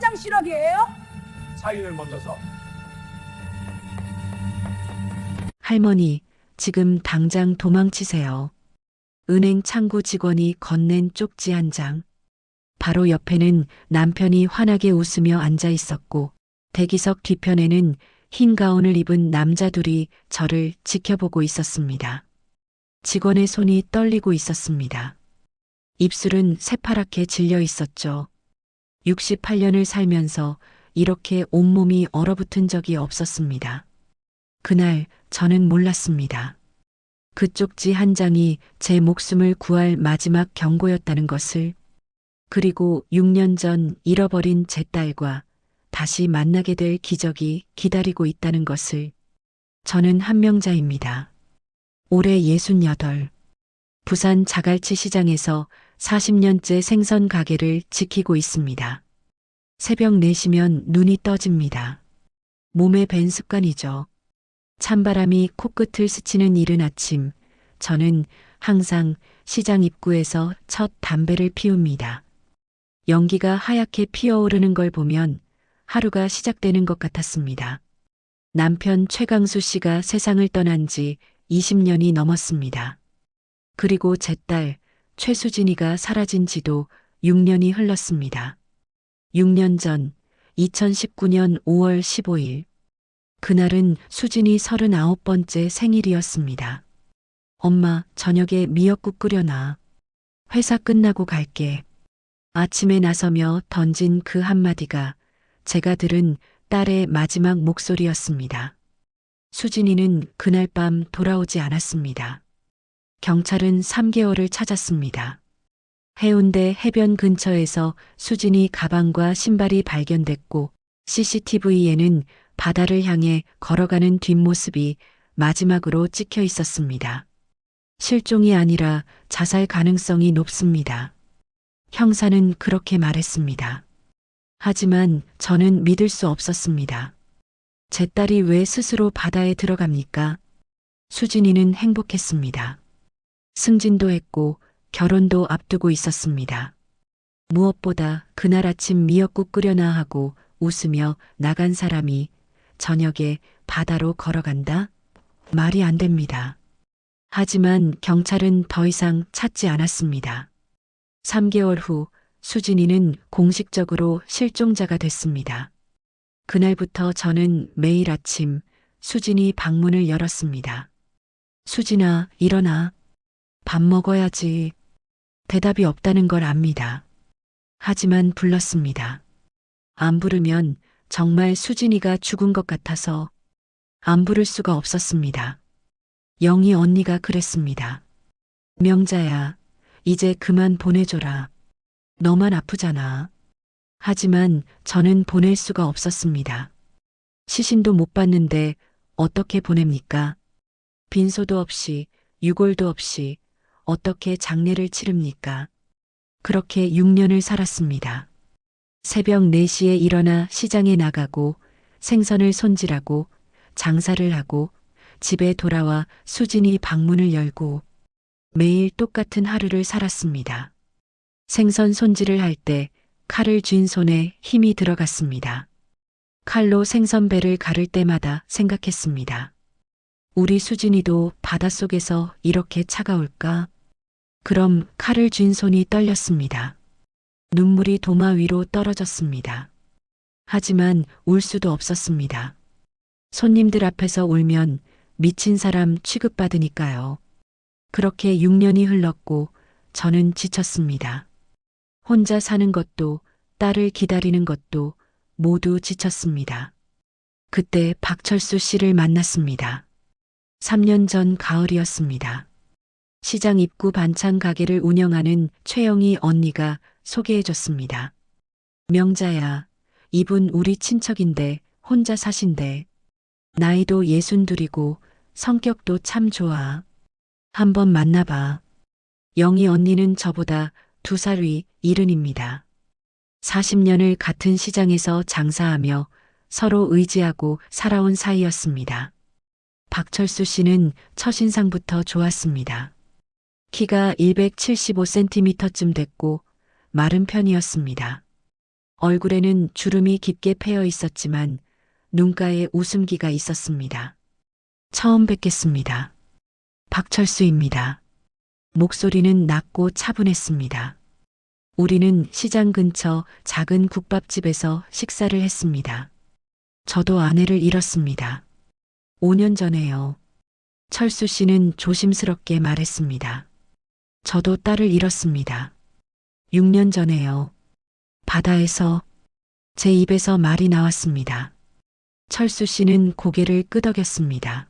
화장실하게요? 사인을 먼저 서. 할머니, 지금 당장 도망치세요. 은행 창구 직원이 건넨 쪽지 한 장. 바로 옆에는 남편이 환하게 웃으며 앉아 있었고, 대기석 뒤편에는 흰 가운을 입은 남자 둘이 저를 지켜보고 있었습니다. 직원의 손이 떨리고 있었습니다. 입술은 새파랗게 질려 있었죠. 68년을 살면서 이렇게 온몸이 얼어붙은 적이 없었습니다. 그날 저는 몰랐습니다. 그 쪽지 한 장이 제 목숨을 구할 마지막 경고였다는 것을, 그리고 6년 전 잃어버린 제 딸과 다시 만나게 될 기적이 기다리고 있다는 것을. 저는 한명자입니다. 올해 68. 부산 자갈치 시장에서 40년째 생선 가게를 지키고 있습니다. 새벽 4시면 눈이 떠집니다. 몸에 밴 습관이죠. 찬바람이 코끝을 스치는 이른 아침, 저는 항상 시장 입구에서 첫 담배를 피웁니다. 연기가 하얗게 피어오르는 걸 보면 하루가 시작되는 것 같았습니다. 남편 최강수 씨가 세상을 떠난 지 20년이 넘었습니다. 그리고 제 딸 최수진이가 사라진 지도 6년이 흘렀습니다. 6년 전 2019년 5월 15일. 그날은 수진이 39번째 생일이었습니다. 엄마, 저녁에 미역국 끓여놔. 회사 끝나고 갈게. 아침에 나서며 던진 그 한마디가 제가 들은 딸의 마지막 목소리였습니다. 수진이는 그날 밤 돌아오지 않았습니다. 경찰은 3개월을 찾았습니다. 해운대 해변 근처에서 수진이 가방과 신발이 발견됐고, CCTV에는 바다를 향해 걸어가는 뒷모습이 마지막으로 찍혀 있었습니다. 실종이 아니라 자살 가능성이 높습니다. 형사는 그렇게 말했습니다. 하지만 저는 믿을 수 없었습니다. 제 딸이 왜 스스로 바다에 들어갑니까? 수진이는 행복했습니다. 승진도 했고 결혼도 앞두고 있었습니다. 무엇보다 그날 아침 미역국 끓여놔 하고 웃으며 나간 사람이 저녁에 바다로 걸어간다? 말이 안 됩니다. 하지만 경찰은 더 이상 찾지 않았습니다. 3개월 후 수진이는 공식적으로 실종자가 됐습니다. 그날부터 저는 매일 아침 수진이 방문을 열었습니다. 수진아, 일어나. 밥 먹어야지. 대답이 없다는 걸 압니다. 하지만 불렀습니다. 안 부르면 정말 수진이가 죽은 것 같아서 안 부를 수가 없었습니다. 영희 언니가 그랬습니다. 명자야, 이제 그만 보내줘라. 너만 아프잖아. 하지만 저는 보낼 수가 없었습니다. 시신도 못 봤는데 어떻게 보냅니까? 빈소도 없이, 유골도 없이 어떻게 장례를 치릅니까? 그렇게 6년을 살았습니다. 새벽 4시에 일어나 시장에 나가고 생선을 손질하고 장사를 하고 집에 돌아와 수진이 방문을 열고 매일 똑같은 하루를 살았습니다. 생선 손질을 할 때 칼을 쥔 손에 힘이 들어갔습니다. 칼로 생선배를 가를 때마다 생각했습니다. 우리 수진이도 바닷속에서 이렇게 차가울까? 그럼 칼을 쥔 손이 떨렸습니다. 눈물이 도마 위로 떨어졌습니다. 하지만 울 수도 없었습니다. 손님들 앞에서 울면 미친 사람 취급받으니까요. 그렇게 6년이 흘렀고 저는 지쳤습니다. 혼자 사는 것도 딸을 기다리는 것도 모두 지쳤습니다. 그때 박철수 씨를 만났습니다. 3년 전 가을이었습니다. 시장 입구 반찬 가게를 운영하는 최영희 언니가 소개해줬습니다. 명자야, 이분 우리 친척인데 혼자 사신대. 나이도 62이고 성격도 참 좋아. 한번 만나봐. 영희 언니는 저보다 2살 위 이른입니다. 40년을 같은 시장에서 장사하며 서로 의지하고 살아온 사이였습니다. 박철수 씨는 첫인상부터 좋았습니다. 키가 175cm쯤 됐고 마른 편이었습니다. 얼굴에는 주름이 깊게 패여 있었지만 눈가에 웃음기가 있었습니다. 처음 뵙겠습니다. 박철수입니다. 목소리는 낮고 차분했습니다. 우리는 시장 근처 작은 국밥집에서 식사를 했습니다. 저도 아내를 잃었습니다. 5년 전에요. 철수 씨는 조심스럽게 말했습니다. 저도 딸을 잃었습니다. 6년 전에요. 바다에서 제 입에서 말이 나왔습니다. 철수 씨는 고개를 끄덕였습니다.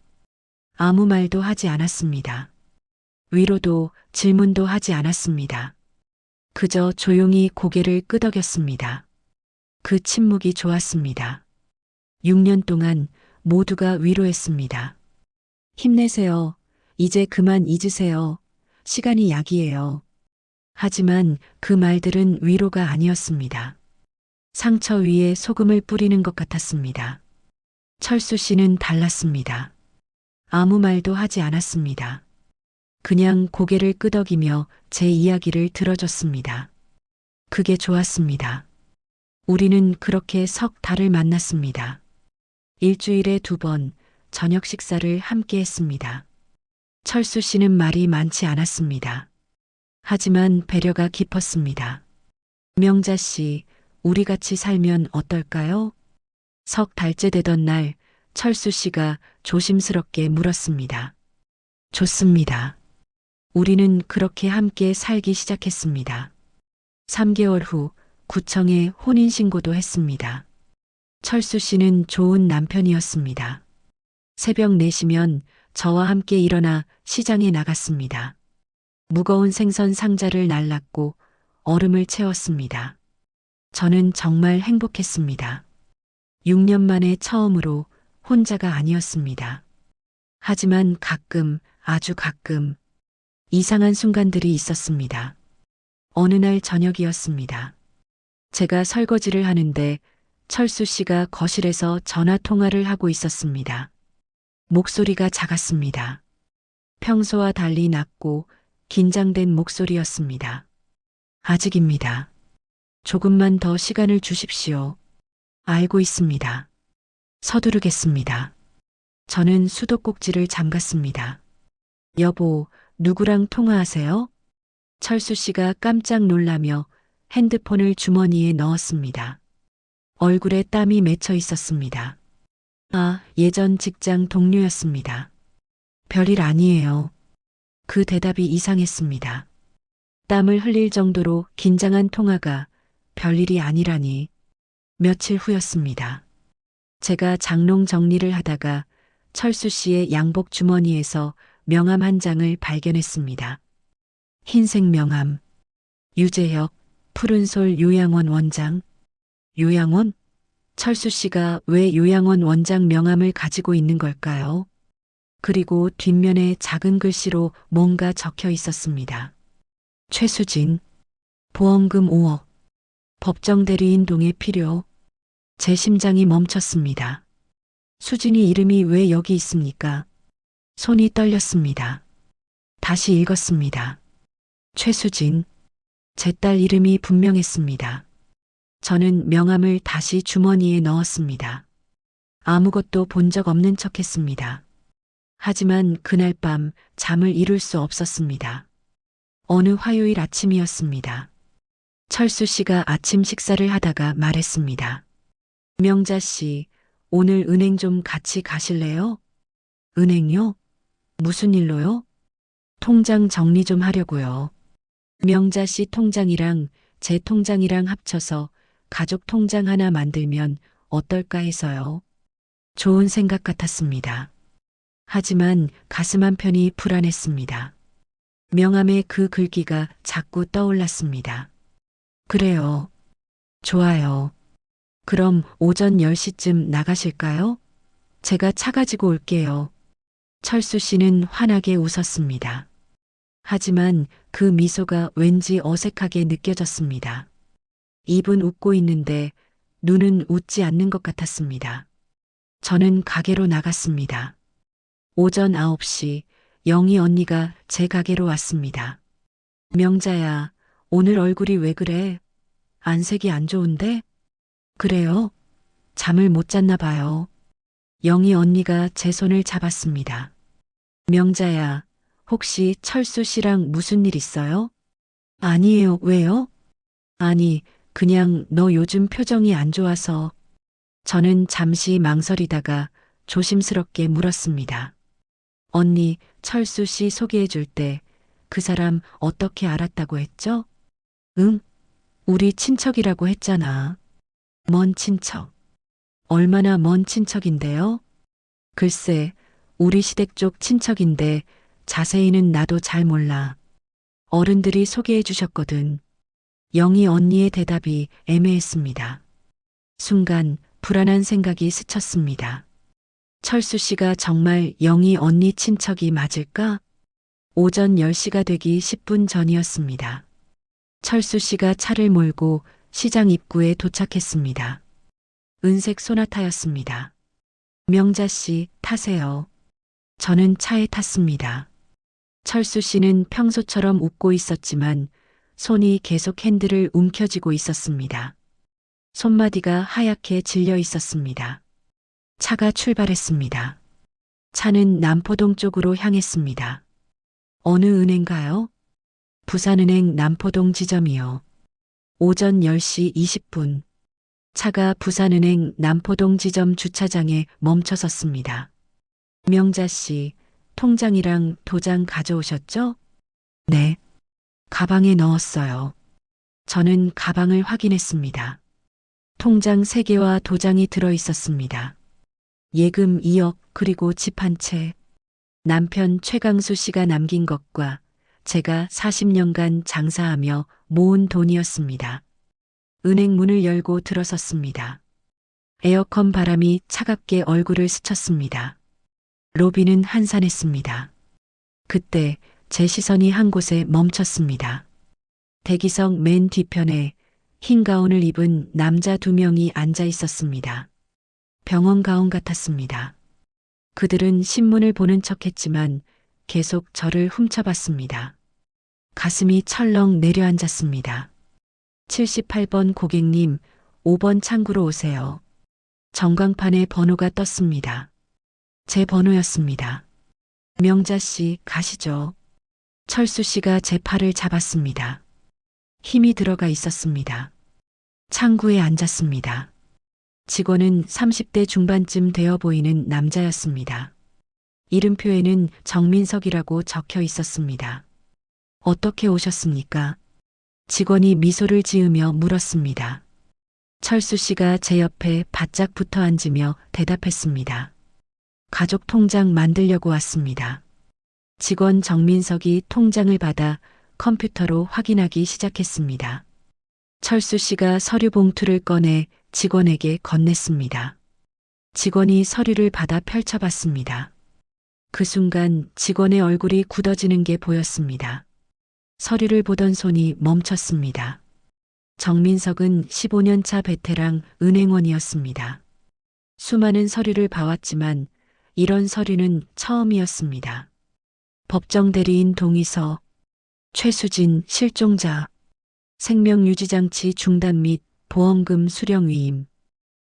아무 말도 하지 않았습니다. 위로도 질문도 하지 않았습니다. 그저 조용히 고개를 끄덕였습니다. 그 침묵이 좋았습니다. 6년 동안 모두가 위로했습니다. 힘내세요. 이제 그만 잊으세요. 시간이 약이에요. 하지만 그 말들은 위로가 아니었습니다. 상처 위에 소금을 뿌리는 것 같았습니다. 철수 씨는 달랐습니다. 아무 말도 하지 않았습니다. 그냥 고개를 끄덕이며 제 이야기를 들어줬습니다. 그게 좋았습니다. 우리는 그렇게 석 달을 만났습니다. 일주일에 2번 저녁 식사를 함께 했습니다. 철수 씨는 말이 많지 않았습니다. 하지만 배려가 깊었습니다. 명자 씨, 우리 같이 살면 어떨까요? 석 달째 되던 날 철수 씨가 조심스럽게 물었습니다. 좋습니다. 우리는 그렇게 함께 살기 시작했습니다. 3개월 후 구청에 혼인신고도 했습니다. 철수 씨는 좋은 남편이었습니다. 새벽 4시면 저와 함께 일어나 시장에 나갔습니다. 무거운 생선 상자를 날랐고 얼음을 채웠습니다. 저는 정말 행복했습니다. 6년 만에 처음으로 혼자가 아니었습니다. 하지만 가끔, 아주 가끔 이상한 순간들이 있었습니다. 어느 날 저녁이었습니다. 제가 설거지를 하는데 철수 씨가 거실에서 전화 통화를 하고 있었습니다. 목소리가 작았습니다. 평소와 달리 낮고 긴장된 목소리였습니다. 아직입니다. 조금만 더 시간을 주십시오. 알고 있습니다. 서두르겠습니다. 저는 수도꼭지를 잠갔습니다. 여보, 누구랑 통화하세요? 철수 씨가 깜짝 놀라며 핸드폰을 주머니에 넣었습니다. 얼굴에 땀이 맺혀 있었습니다. 아, 예전 직장 동료였습니다. 별일 아니에요. 그 대답이 이상했습니다. 땀을 흘릴 정도로 긴장한 통화가 별일이 아니라니. 며칠 후였습니다. 제가 장롱 정리를 하다가 철수 씨의 양복 주머니에서 명함 한 장을 발견했습니다. 흰색 명함. 유재혁, 푸른솔 요양원 원장. 요양원? 철수 씨가 왜 요양원 원장 명함을 가지고 있는 걸까요? 그리고 뒷면에 작은 글씨로 뭔가 적혀 있었습니다. 최수진, 보험금 5억, 법정 대리인 동의 필요. 제 심장이 멈췄습니다. 수진이 이름이 왜 여기 있습니까? 손이 떨렸습니다. 다시 읽었습니다. 최수진. 제 딸 이름이 분명했습니다. 저는 명함을 다시 주머니에 넣었습니다. 아무것도 본 적 없는 척했습니다. 하지만 그날 밤 잠을 이룰 수 없었습니다. 어느 화요일 아침이었습니다. 철수 씨가 아침 식사를 하다가 말했습니다. 명자 씨, 오늘 은행 좀 같이 가실래요? 은행요? 무슨 일로요? 통장 정리 좀 하려고요. 명자 씨 통장이랑 제 통장이랑 합쳐서 가족 통장 하나 만들면 어떨까 해서요. 좋은 생각 같았습니다. 하지만 가슴 한편이 불안했습니다. 명함에 그 글귀가 자꾸 떠올랐습니다. 그래요. 좋아요. 그럼 오전 10시쯤 나가실까요? 제가 차 가지고 올게요. 철수 씨는 환하게 웃었습니다. 하지만 그 미소가 왠지 어색하게 느껴졌습니다. 입은 웃고 있는데 눈은 웃지 않는 것 같았습니다. 저는 가게로 나갔습니다. 오전 9시 영희 언니가 제 가게로 왔습니다. 명자야, 오늘 얼굴이 왜 그래? 안색이 안 좋은데? 그래요? 잠을 못 잤나 봐요. 영희 언니가 제 손을 잡았습니다. 명자야, 혹시 철수 씨랑 무슨 일 있어요? 아니에요, 왜요? 아니, 그냥 너 요즘 표정이 안 좋아서. 저는 잠시 망설이다가 조심스럽게 물었습니다. 언니, 철수 씨 소개해 줄 때 그 사람 어떻게 알았다고 했죠? 응? 우리 친척이라고 했잖아. 먼 친척. 얼마나 먼 친척인데요? 글쎄, 우리 시댁 쪽 친척인데 자세히는 나도 잘 몰라. 어른들이 소개해 주셨거든. 영희 언니의 대답이 애매했습니다. 순간 불안한 생각이 스쳤습니다. 철수 씨가 정말 영희 언니 친척이 맞을까? 오전 10시가 되기 10분 전이었습니다. 철수 씨가 차를 몰고 시장 입구에 도착했습니다. 은색 소나타였습니다. 명자 씨, 타세요. 저는 차에 탔습니다. 철수 씨는 평소처럼 웃고 있었지만 손이 계속 핸들을 움켜쥐고 있었습니다. 손마디가 하얗게 질려 있었습니다. 차가 출발했습니다. 차는 남포동 쪽으로 향했습니다. 어느 은행가요? 부산은행 남포동 지점이요. 오전 10시 20분. 차가 부산은행 남포동 지점 주차장에 멈춰 섰습니다. 명자 씨, 통장이랑 도장 가져오셨죠? 네. 가방에 넣었어요. 저는 가방을 확인했습니다. 통장 3개와 도장이 들어 있었습니다. 예금 2억 그리고 집 한 채. 남편 최강수 씨가 남긴 것과 제가 40년간 장사하며 모은 돈이었습니다. 은행 문을 열고 들어섰습니다. 에어컨 바람이 차갑게 얼굴을 스쳤습니다. 로비는 한산했습니다. 그때 제 시선이 한 곳에 멈췄습니다. 대기석 맨 뒤편에 흰 가운을 입은 남자 2명이 앉아 있었습니다. 병원 가운 같았습니다. 그들은 신문을 보는 척했지만 계속 저를 훔쳐봤습니다. 가슴이 철렁 내려앉았습니다. 78번 고객님, 5번 창구로 오세요. 전광판에 번호가 떴습니다. 제 번호였습니다. 명자 씨, 가시죠. 철수 씨가 제 팔을 잡았습니다. 힘이 들어가 있었습니다. 창구에 앉았습니다. 직원은 30대 중반쯤 되어 보이는 남자였습니다. 이름표에는 정민석이라고 적혀 있었습니다. 어떻게 오셨습니까? 직원이 미소를 지으며 물었습니다. 철수 씨가 제 옆에 바짝 붙어 앉으며 대답했습니다. 가족 통장 만들려고 왔습니다. 직원 정민석이 통장을 받아 컴퓨터로 확인하기 시작했습니다. 철수 씨가 서류 봉투를 꺼내 직원에게 건넸습니다. 직원이 서류를 받아 펼쳐봤습니다. 그 순간 직원의 얼굴이 굳어지는 게 보였습니다. 서류를 보던 손이 멈췄습니다. 정민석은 15년 차 베테랑 은행원이었습니다. 수많은 서류를 봐왔지만 이런 서류는 처음이었습니다. 법정 대리인 동의서, 최수진 실종자, 생명유지장치 중단 및 보험금 수령 위임,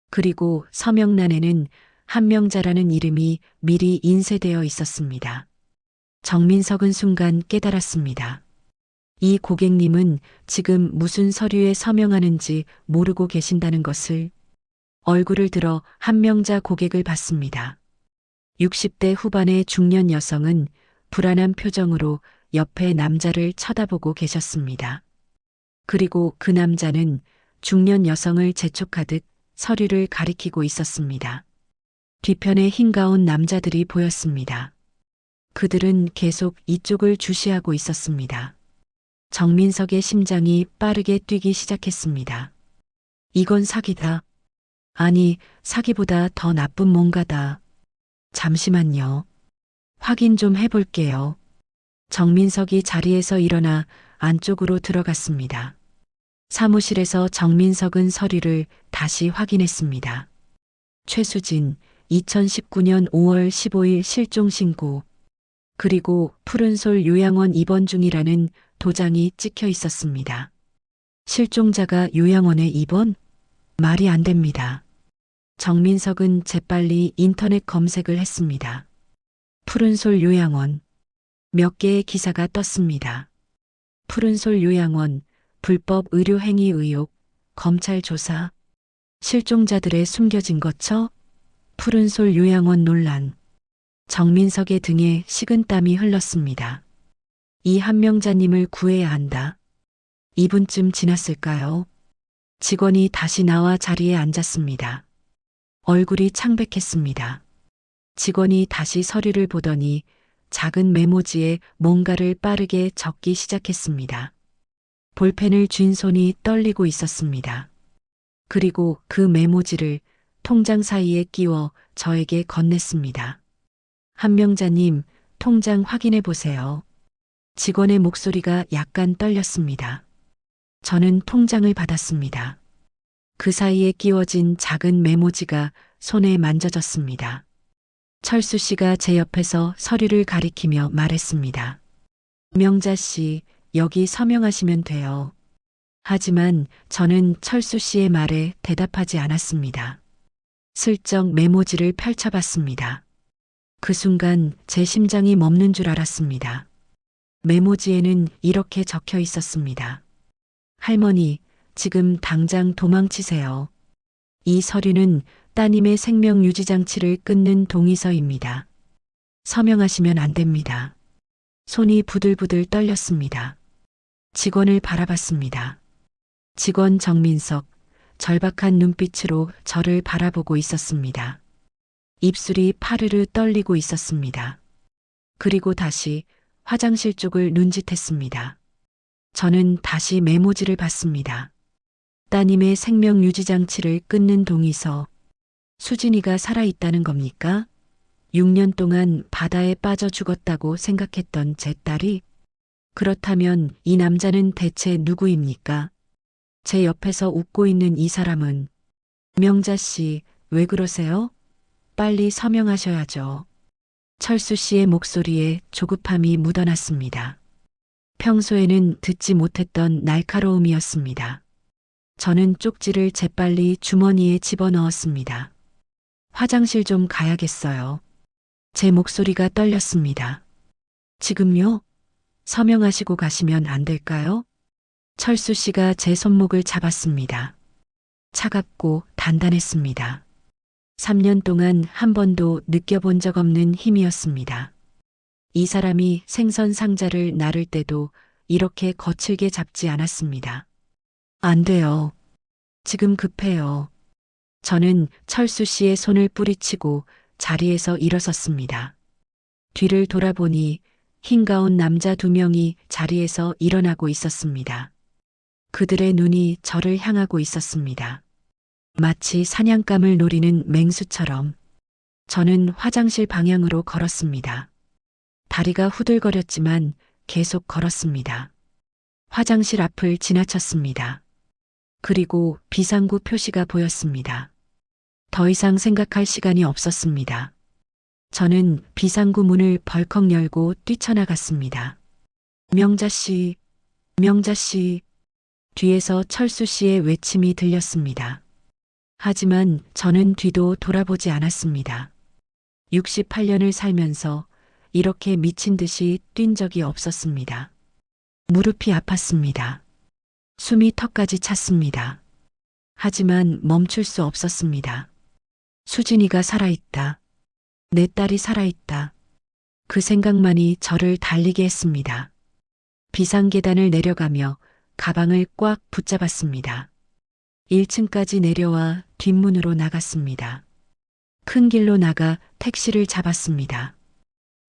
그리고 서명란에는 한명자라는 이름이 미리 인쇄되어 있었습니다. 정민석은 순간 깨달았습니다. 이 고객님은 지금 무슨 서류에 서명하는지 모르고 계신다는 것을. 얼굴을 들어 한명자 고객을 봤습니다. 60대 후반의 중년 여성은 불안한 표정으로 옆에 남자를 쳐다보고 계셨습니다. 그리고 그 남자는 중년 여성을 재촉하듯 서류를 가리키고 있었습니다. 뒤편에 흰 가운 남자들이 보였습니다. 그들은 계속 이쪽을 주시하고 있었습니다. 정민석의 심장이 빠르게 뛰기 시작했습니다. 이건 사기다. 아니, 사기보다 더 나쁜 뭔가다. 잠시만요. 확인 좀 해볼게요. 정민석이 자리에서 일어나 안쪽으로 들어갔습니다. 사무실에서 정민석은 서류를 다시 확인했습니다. 최수진, 2019년 5월 15일 실종 신고. 그리고 푸른솔 요양원 입원 중이라는 도장이 찍혀 있었습니다. 실종자가 요양원에 입원? 말이 안 됩니다. 정민석은 재빨리 인터넷 검색을 했습니다. 푸른솔 요양원. 몇 개의 기사가 떴습니다. 푸른솔 요양원, 불법 의료행위 의혹, 검찰 조사, 실종자들의 숨겨진 거처, 푸른솔 요양원 논란. 정민석의 등에 식은땀이 흘렀습니다. 이 한명자님을 구해야 한다. 2분쯤 지났을까요? 직원이 다시 나와 자리에 앉았습니다. 얼굴이 창백했습니다. 직원이 다시 서류를 보더니 작은 메모지에 뭔가를 빠르게 적기 시작했습니다. 볼펜을 쥔 손이 떨리고 있었습니다. 그리고 그 메모지를 통장 사이에 끼워 저에게 건넸습니다. 한명자님, 통장 확인해 보세요. 직원의 목소리가 약간 떨렸습니다. 저는 통장을 받았습니다. 그 사이에 끼워진 작은 메모지가 손에 만져졌습니다. 철수 씨가 제 옆에서 서류를 가리키며 말했습니다. 명자 씨, 여기 서명하시면 돼요. 하지만 저는 철수 씨의 말에 대답하지 않았습니다. 슬쩍 메모지를 펼쳐봤습니다. 그 순간 제 심장이 멎는 줄 알았습니다. 메모지에는 이렇게 적혀 있었습니다. 할머니, 지금 당장 도망치세요. 이 서류는 따님의 생명 유지 장치를 끊는 동의서입니다. 서명하시면 안 됩니다. 손이 부들부들 떨렸습니다. 직원을 바라봤습니다. 직원 정민석, 절박한 눈빛으로 저를 바라보고 있었습니다. 입술이 파르르 떨리고 있었습니다. 그리고 다시 화장실 쪽을 눈짓했습니다. 저는 다시 메모지를 봤습니다. 따님의 생명 유지 장치를 끊는 동의서. 수진이가 살아있다는 겁니까? 6년 동안 바다에 빠져 죽었다고 생각했던 제 딸이? 그렇다면 이 남자는 대체 누구입니까? 제 옆에서 웃고 있는 이 사람은? 명자 씨, 왜 그러세요? 빨리 서명하셔야죠. 철수 씨의 목소리에 조급함이 묻어났습니다. 평소에는 듣지 못했던 날카로움이었습니다. 저는 쪽지를 재빨리 주머니에 집어넣었습니다. 화장실 좀 가야겠어요. 제 목소리가 떨렸습니다. 지금요? 서명하시고 가시면 안 될까요? 철수 씨가 제 손목을 잡았습니다. 차갑고 단단했습니다. 3년 동안 한 번도 느껴본 적 없는 힘이었습니다. 이 사람이 생선 상자를 나를 때도 이렇게 거칠게 잡지 않았습니다. 안 돼요. 지금 급해요. 저는 철수 씨의 손을 뿌리치고 자리에서 일어섰습니다. 뒤를 돌아보니 흰 가운 남자 2명이 자리에서 일어나고 있었습니다. 그들의 눈이 저를 향하고 있었습니다. 마치 사냥감을 노리는 맹수처럼. 저는 화장실 방향으로 걸었습니다. 다리가 후들거렸지만 계속 걸었습니다. 화장실 앞을 지나쳤습니다. 그리고 비상구 표시가 보였습니다. 더 이상 생각할 시간이 없었습니다. 저는 비상구 문을 벌컥 열고 뛰쳐나갔습니다. 명자 씨, 명자 씨. 뒤에서 철수 씨의 외침이 들렸습니다. 하지만 저는 뒤도 돌아보지 않았습니다. 68년을 살면서 이렇게 미친 듯이 뛴 적이 없었습니다. 무릎이 아팠습니다. 숨이 턱까지 찼습니다. 하지만 멈출 수 없었습니다. 수진이가 살아있다. 내 딸이 살아있다. 그 생각만이 저를 달리게 했습니다. 비상계단을 내려가며 가방을 꽉 붙잡았습니다. 1층까지 내려와 뒷문으로 나갔습니다. 큰 길로 나가 택시를 잡았습니다.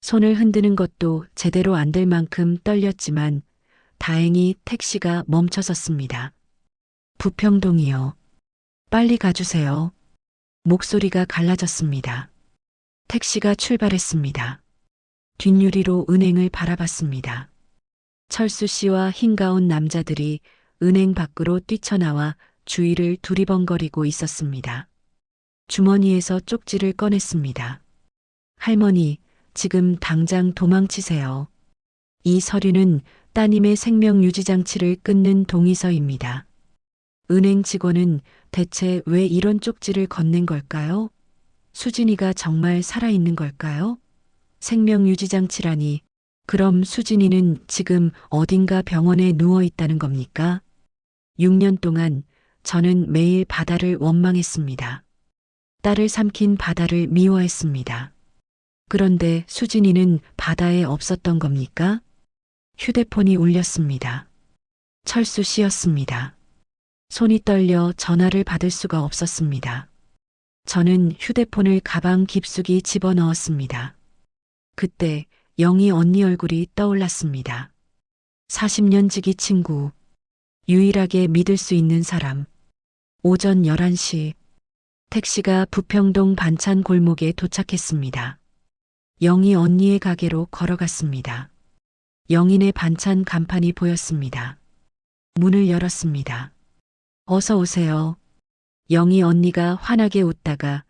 손을 흔드는 것도 제대로 안 될 만큼 떨렸지만 다행히 택시가 멈춰섰습니다. 부평동이요. 빨리 가주세요. 목소리가 갈라졌습니다. 택시가 출발했습니다. 뒷유리로 은행을 바라봤습니다. 철수 씨와 흰 가운 남자들이 은행 밖으로 뛰쳐나와 주위를 두리번거리고 있었습니다. 주머니에서 쪽지를 꺼냈습니다. 할머니, 지금 당장 도망치세요. 이 서류는 따님의 생명 유지 장치를 끊는 동의서입니다. 은행 직원은 대체 왜 이런 쪽지를 건넨 걸까요? 수진이가 정말 살아있는 걸까요? 생명유지장치라니. 그럼 수진이는 지금 어딘가 병원에 누워 있다는 겁니까? 6년 동안 저는 매일 바다를 원망했습니다. 딸을 삼킨 바다를 미워했습니다. 그런데 수진이는 바다에 없었던 겁니까? 휴대폰이 울렸습니다. 철수 씨였습니다. 손이 떨려 전화를 받을 수가 없었습니다. 저는 휴대폰을 가방 깊숙이 집어넣었습니다. 그때 영희 언니 얼굴이 떠올랐습니다. 40년 지기 친구, 유일하게 믿을 수 있는 사람. 오전 11시, 택시가 부평동 반찬 골목에 도착했습니다. 영희 언니의 가게로 걸어갔습니다. 영인의 반찬 간판이 보였습니다. 문을 열었습니다. 어서 오세요. 영희 언니가 환하게 웃다가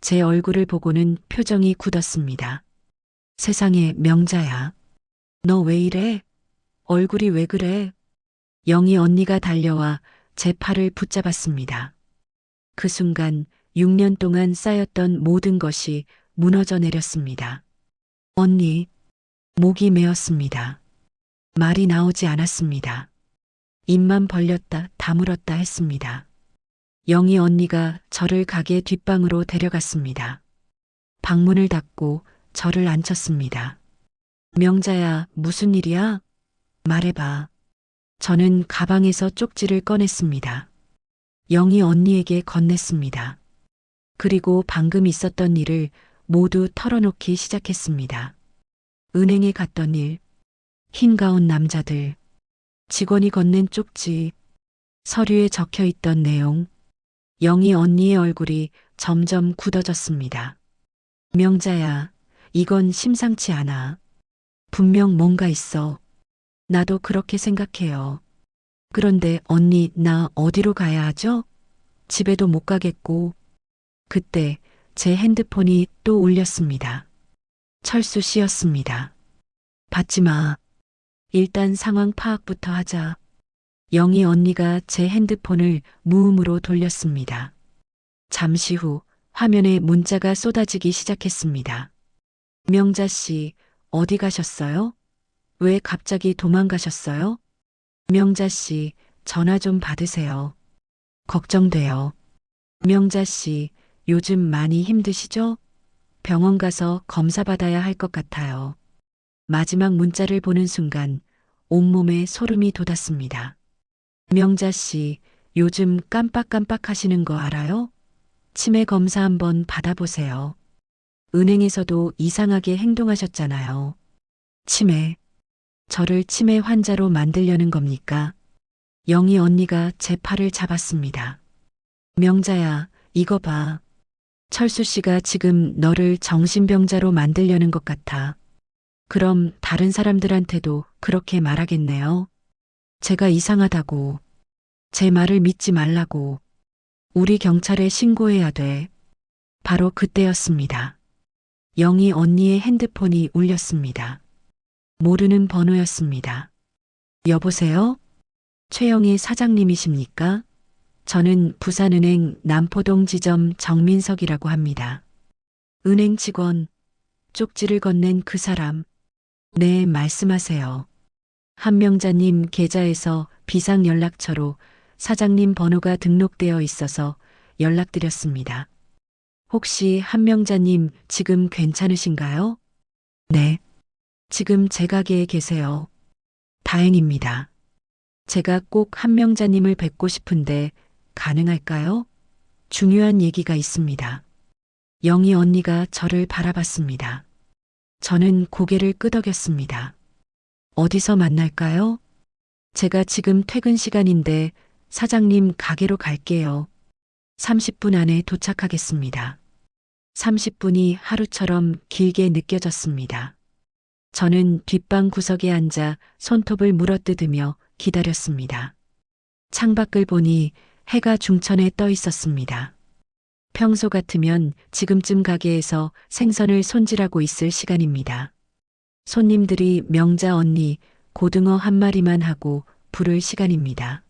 제 얼굴을 보고는 표정이 굳었습니다. 세상에 명자야. 너 왜 이래? 얼굴이 왜 그래? 영희 언니가 달려와 제 팔을 붙잡았습니다. 그 순간 6년 동안 쌓였던 모든 것이 무너져 내렸습니다. 언니, 목이 메었습니다. 말이 나오지 않았습니다. 입만 벌렸다 다물었다 했습니다. 영희 언니가 저를 가게 뒷방으로 데려갔습니다. 방문을 닫고 저를 앉혔습니다. 명자야, 무슨 일이야? 말해봐. 저는 가방에서 쪽지를 꺼냈습니다. 영희 언니에게 건넸습니다. 그리고 방금 있었던 일을 모두 털어놓기 시작했습니다. 은행에 갔던 일, 흰 가운 남자들, 직원이 건넨 쪽지, 서류에 적혀 있던 내용. 영희 언니의 얼굴이 점점 굳어졌습니다. 명자야, 이건 심상치 않아. 분명 뭔가 있어. 나도 그렇게 생각해요. 그런데 언니, 나 어디로 가야 하죠? 집에도 못 가겠고. 그때 제 핸드폰이 또 울렸습니다. 철수 씨였습니다. 받지 마. 일단 상황 파악부터 하자. 영희 언니가 제 핸드폰을 무음으로 돌렸습니다. 잠시 후 화면에 문자가 쏟아지기 시작했습니다. 명자 씨, 어디 가셨어요? 왜 갑자기 도망가셨어요? 명자 씨, 전화 좀 받으세요. 걱정돼요. 명자 씨, 요즘 많이 힘드시죠? 병원 가서 검사 받아야 할 것 같아요. 마지막 문자를 보는 순간 온몸에 소름이 돋았습니다. 명자 씨, 요즘 깜빡깜빡 하시는 거 알아요? 치매 검사 한번 받아보세요. 은행에서도 이상하게 행동하셨잖아요. 치매. 저를 치매 환자로 만들려는 겁니까? 영희 언니가 제 팔을 잡았습니다. 명자야, 이거 봐. 철수 씨가 지금 너를 정신병자로 만들려는 것 같아. 그럼 다른 사람들한테도 그렇게 말하겠네요. 제가 이상하다고. 제 말을 믿지 말라고. 우리 경찰에 신고해야 돼. 바로 그때였습니다. 영희 언니의 핸드폰이 울렸습니다. 모르는 번호였습니다. 여보세요? 최영희 사장님이십니까? 저는 부산은행 남포동 지점 정민석이라고 합니다. 은행 직원, 쪽지를 건넨 그 사람. 네, 말씀하세요. 한명자님 계좌에서 비상연락처로 사장님 번호가 등록되어 있어서 연락드렸습니다. 혹시 한명자님 지금 괜찮으신가요? 네. 지금 제 가게에 계세요. 다행입니다. 제가 꼭 한명자님을 뵙고 싶은데 가능할까요? 중요한 얘기가 있습니다. 영희 언니가 저를 바라봤습니다. 저는 고개를 끄덕였습니다. 어디서 만날까요? 제가 지금 퇴근 시간인데 사장님 가게로 갈게요. 30분 안에 도착하겠습니다. 30분이 하루처럼 길게 느껴졌습니다. 저는 뒷방 구석에 앉아 손톱을 물어뜯으며 기다렸습니다. 창밖을 보니 해가 중천에 떠 있었습니다. 평소 같으면 지금쯤 가게에서 생선을 손질하고 있을 시간입니다. 손님들이 명자 언니 고등어 한 마리만 하고 부를 시간입니다.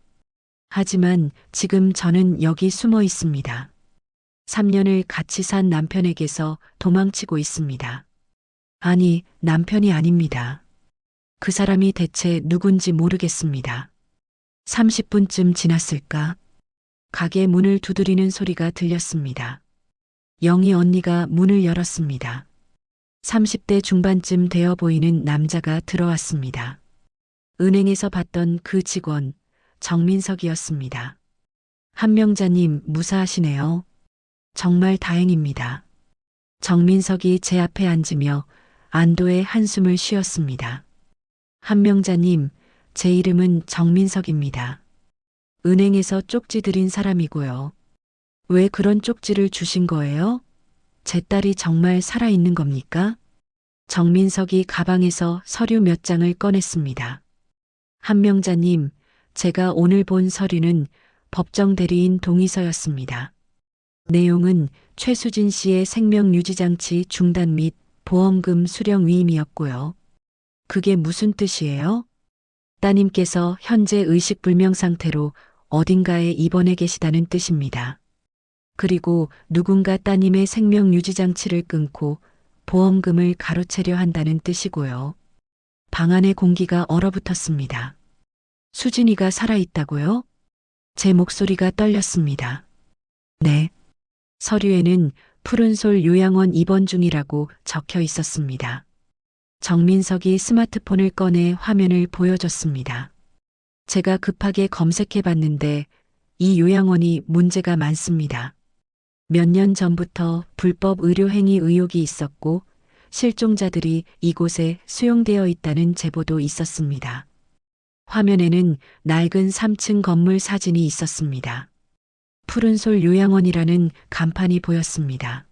하지만 지금 저는 여기 숨어 있습니다. 3년을 같이 산 남편에게서 도망치고 있습니다. 아니, 남편이 아닙니다. 그 사람이 대체 누군지 모르겠습니다. 30분쯤 지났을까? 가게 문을 두드리는 소리가 들렸습니다. 영희 언니가 문을 열었습니다. 30대 중반쯤 되어 보이는 남자가 들어왔습니다. 은행에서 봤던 그 직원, 정민석이었습니다. 한명자님 무사하시네요. 정말 다행입니다. 정민석이 제 앞에 앉으며 안도의 한숨을 쉬었습니다. 한명자님, 제 이름은 정민석입니다. 은행에서 쪽지 드린 사람이고요. 왜 그런 쪽지를 주신 거예요? 제 딸이 정말 살아있는 겁니까? 정민석이 가방에서 서류 몇 장을 꺼냈습니다. 한명자님, 제가 오늘 본 서류는 법정 대리인 동의서였습니다. 내용은 최수진 씨의 생명유지장치 중단 및 보험금 수령 위임이었고요. 그게 무슨 뜻이에요? 따님께서 현재 의식불명 상태로 어딘가에 입원해 계시다는 뜻입니다. 그리고 누군가 따님의 생명유지장치를 끊고 보험금을 가로채려 한다는 뜻이고요. 방 안의 공기가 얼어붙었습니다. 수진이가 살아있다고요? 제 목소리가 떨렸습니다. 네. 서류에는 푸른솔 요양원 입원 중이라고 적혀 있었습니다. 정민석이 스마트폰을 꺼내 화면을 보여줬습니다. 제가 급하게 검색해 봤는데 이 요양원이 문제가 많습니다. 몇 년 전부터 불법 의료행위 의혹이 있었고 실종자들이 이곳에 수용되어 있다는 제보도 있었습니다. 화면에는 낡은 3층 건물 사진이 있었습니다. 푸른솔 요양원이라는 간판이 보였습니다.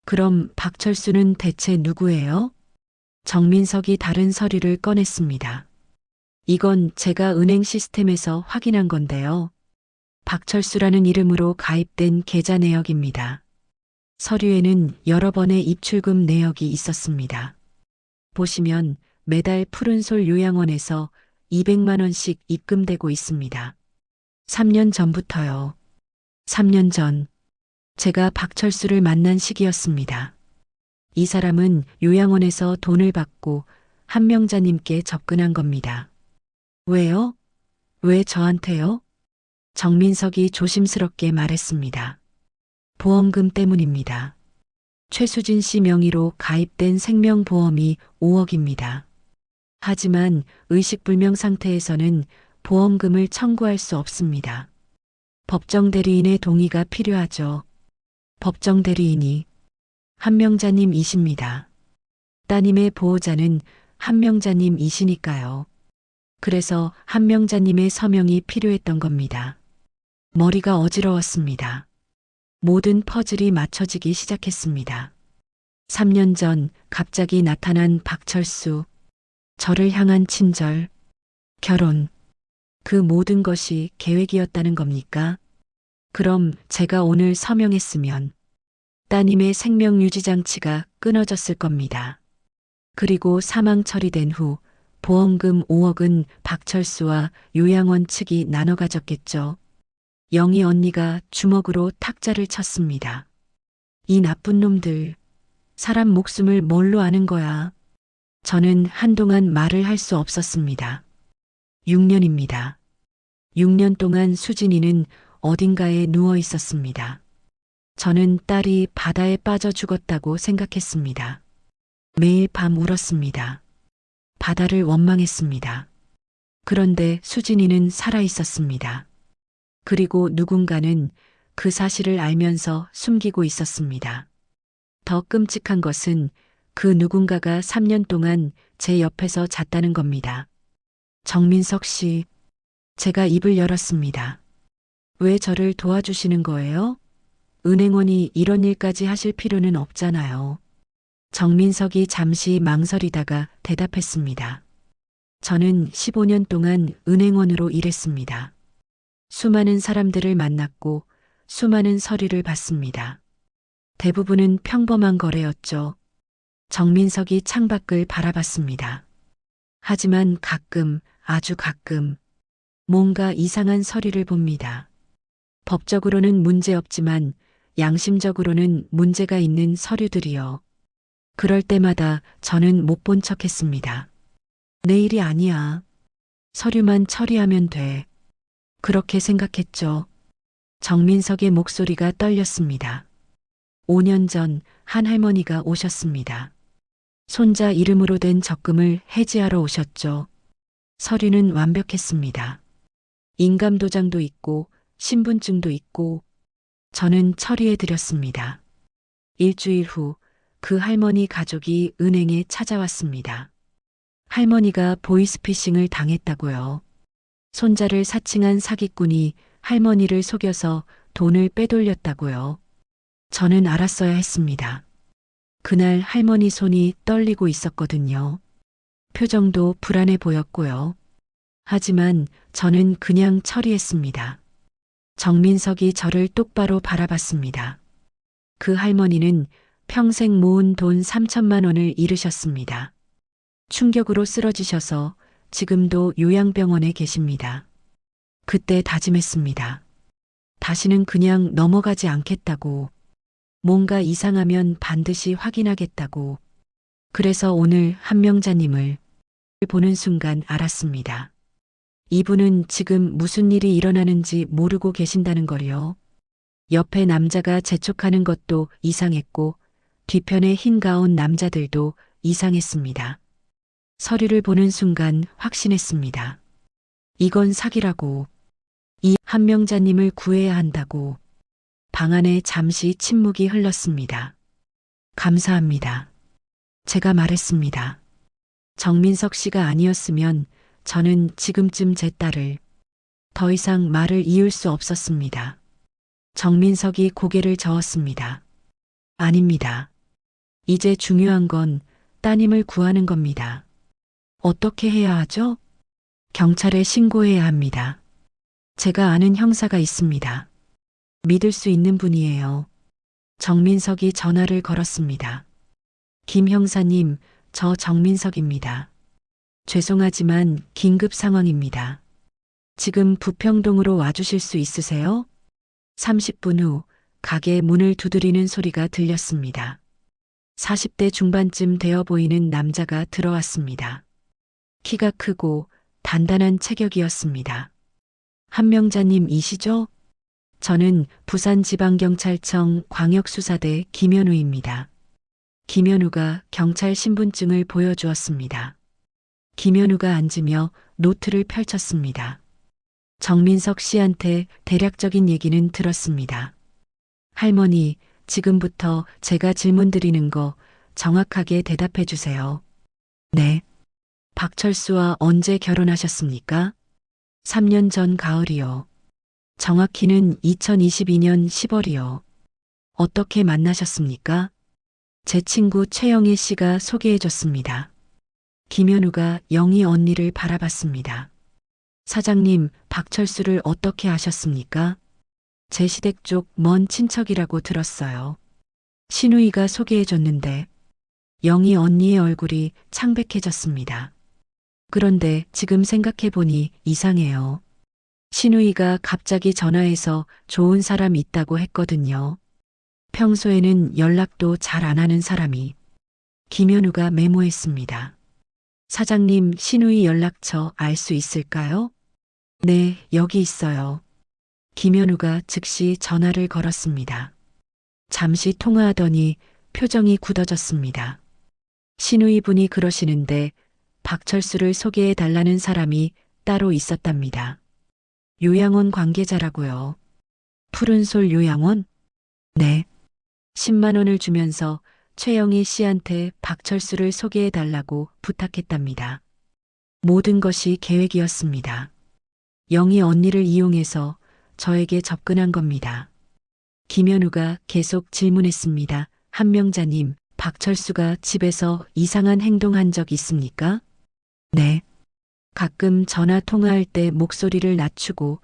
그럼 박철수는 대체 누구예요? 정민석이 다른 서류를 꺼냈습니다. 이건 제가 은행 시스템에서 확인한 건데요. 박철수라는 이름으로 가입된 계좌 내역입니다. 서류에는 여러 번의 입출금 내역이 있었습니다. 보시면 매달 푸른솔 요양원에서 200만 원씩 입금되고 있습니다. 3년 전부터요. 3년 전 제가 박철수를 만난 시기였습니다. 이 사람은 요양원에서 돈을 받고 한명자님께 접근한 겁니다. 왜요? 왜 저한테요? 정민석이 조심스럽게 말했습니다. 보험금 때문입니다. 최수진 씨 명의로 가입된 생명보험이 5억입니다. 하지만 의식불명 상태에서는 보험금을 청구할 수 없습니다. 법정 대리인의 동의가 필요하죠. 법정 대리인이 한명자님이십니다. 따님의 보호자는 한명자님이시니까요. 그래서 한명자님의 서명이 필요했던 겁니다. 머리가 어지러웠습니다. 모든 퍼즐이 맞춰지기 시작했습니다. 3년 전 갑자기 나타난 박철수, 저를 향한 친절, 결혼, 그 모든 것이 계획이었다는 겁니까? 그럼 제가 오늘 서명했으면 따님의 생명유지장치가 끊어졌을 겁니다. 그리고 사망 처리된 후 보험금 5억은 박철수와 요양원 측이 나눠 가졌겠죠. 영희 언니가 주먹으로 탁자를 쳤습니다. 이 나쁜 놈들, 사람 목숨을 뭘로 아는 거야. 저는 한동안 말을 할 수 없었습니다. 6년입니다. 6년 동안 수진이는 어딘가에 누워 있었습니다. 저는 딸이 바다에 빠져 죽었다고 생각했습니다. 매일 밤 울었습니다. 바다를 원망했습니다. 그런데 수진이는 살아 있었습니다. 그리고 누군가는 그 사실을 알면서 숨기고 있었습니다. 더 끔찍한 것은 그 누군가가 3년 동안 제 옆에서 잤다는 겁니다. 정민석 씨, 제가 입을 열었습니다. 왜 저를 도와주시는 거예요? 은행원이 이런 일까지 하실 필요는 없잖아요. 정민석이 잠시 망설이다가 대답했습니다. 저는 15년 동안 은행원으로 일했습니다. 수많은 사람들을 만났고 수많은 서류를 봤습니다. 대부분은 평범한 거래였죠. 정민석이 창밖을 바라봤습니다. 하지만 가끔, 아주 가끔 뭔가 이상한 서류를 봅니다. 법적으로는 문제없지만 양심적으로는 문제가 있는 서류들이요. 그럴 때마다 저는 못 본 척했습니다. 내 일이 아니야. 서류만 처리하면 돼. 그렇게 생각했죠. 정민석의 목소리가 떨렸습니다. 5년 전 한 할머니가 오셨습니다. 손자 이름으로 된 적금을 해지하러 오셨죠. 서류는 완벽했습니다. 인감도장도 있고 신분증도 있고 저는 처리해 드렸습니다. 일주일 후 그 할머니 가족이 은행에 찾아왔습니다. 할머니가 보이스피싱을 당했다고요. 손자를 사칭한 사기꾼이 할머니를 속여서 돈을 빼돌렸다고요. 저는 알았어야 했습니다. 그날 할머니 손이 떨리고 있었거든요. 표정도 불안해 보였고요. 하지만 저는 그냥 처리했습니다. 정민석이 저를 똑바로 바라봤습니다. 그 할머니는 평생 모은 돈 3천만 원을 잃으셨습니다. 충격으로 쓰러지셔서 지금도 요양병원에 계십니다. 그때 다짐했습니다. 다시는 그냥 넘어가지 않겠다고. 뭔가 이상하면 반드시 확인하겠다고. 그래서 오늘 한명자님을 보는 순간 알았습니다. 이분은 지금 무슨 일이 일어나는지 모르고 계신다는 걸요. 옆에 남자가 재촉하는 것도 이상했고 뒤편에 흰 가운 남자들도 이상했습니다. 서류를 보는 순간 확신했습니다. 이건 사기라고. 이 한명자님을 구해야 한다고. 방 안에 잠시 침묵이 흘렀습니다. 감사합니다. 제가 말했습니다. 정민석 씨가 아니었으면 저는 지금쯤 제 딸을 더 이상 말을 이을 수 없었습니다. 정민석이 고개를 저었습니다. 아닙니다. 이제 중요한 건 따님을 구하는 겁니다. 어떻게 해야 하죠? 경찰에 신고해야 합니다. 제가 아는 형사가 있습니다. 믿을 수 있는 분이에요. 정민석이 전화를 걸었습니다. 김 형사님, 저 정민석입니다. 죄송하지만 긴급 상황입니다. 지금 부평동으로 와주실 수 있으세요? 30분 후 가게 문을 두드리는 소리가 들렸습니다. 40대 중반쯤 되어 보이는 남자가 들어왔습니다. 키가 크고 단단한 체격이었습니다. 한명자님이시죠? 저는 부산지방경찰청 광역수사대 김현우입니다. 김현우가 경찰 신분증을 보여주었습니다. 김현우가 앉으며 노트를 펼쳤습니다. 정민석 씨한테 대략적인 얘기는 들었습니다. 할머니, 지금부터 제가 질문 드리는 거 정확하게 대답해 주세요. 네. 박철수와 언제 결혼하셨습니까? 3년 전 가을이요. 정확히는 2022년 10월이요. 어떻게 만나셨습니까? 제 친구 최영애 씨가 소개해 줬습니다. 김현우가 영희 언니를 바라봤습니다. 사장님, 박철수를 어떻게 아셨습니까? 제 시댁 쪽 먼 친척이라고 들었어요. 신우이가 소개해 줬는데 영희 언니의 얼굴이 창백해졌습니다. 그런데 지금 생각해 보니 이상해요. 신우이가 갑자기 전화해서 좋은 사람 있다고 했거든요. 평소에는 연락도 잘 안 하는 사람이. 김현우가 메모했습니다. 사장님, 신우이 연락처 알 수 있을까요? 네, 여기 있어요. 김현우가 즉시 전화를 걸었습니다. 잠시 통화하더니 표정이 굳어졌습니다. 신우이 분이 그러시는데 박철수를 소개해 달라는 사람이 따로 있었답니다. 요양원 관계자라고요. 푸른솔 요양원? 네. 10만 원을 주면서 최영희 씨한테 박철수를 소개해 달라고 부탁했답니다. 모든 것이 계획이었습니다. 영희 언니를 이용해서 저에게 접근한 겁니다. 김현우가 계속 질문했습니다. 한명자님, 박철수가 집에서 이상한 행동한 적 있습니까? 네. 가끔 전화 통화할 때 목소리를 낮추고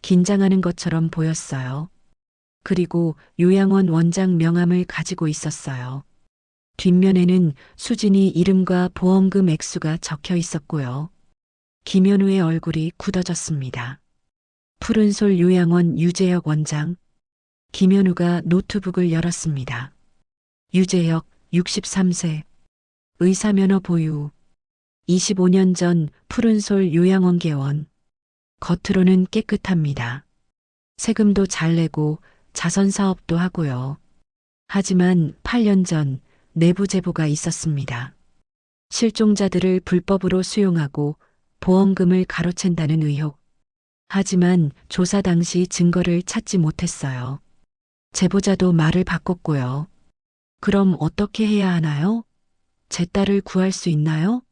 긴장하는 것처럼 보였어요. 그리고 요양원 원장 명함을 가지고 있었어요. 뒷면에는 수진이 이름과 보험금 액수가 적혀 있었고요. 김현우의 얼굴이 굳어졌습니다. 푸른솔 요양원 유재혁 원장. 김현우가 노트북을 열었습니다. 유재혁 63세. 의사면허 보유. 25년 전 푸른솔 요양원 개원. 겉으로는 깨끗합니다. 세금도 잘 내고 자선 사업도 하고요. 하지만 8년 전 내부 제보가 있었습니다. 실종자들을 불법으로 수용하고 보험금을 가로챈다는 의혹. 하지만 조사 당시 증거를 찾지 못했어요. 제보자도 말을 바꿨고요. 그럼 어떻게 해야 하나요? 제 딸을 구할 수 있나요?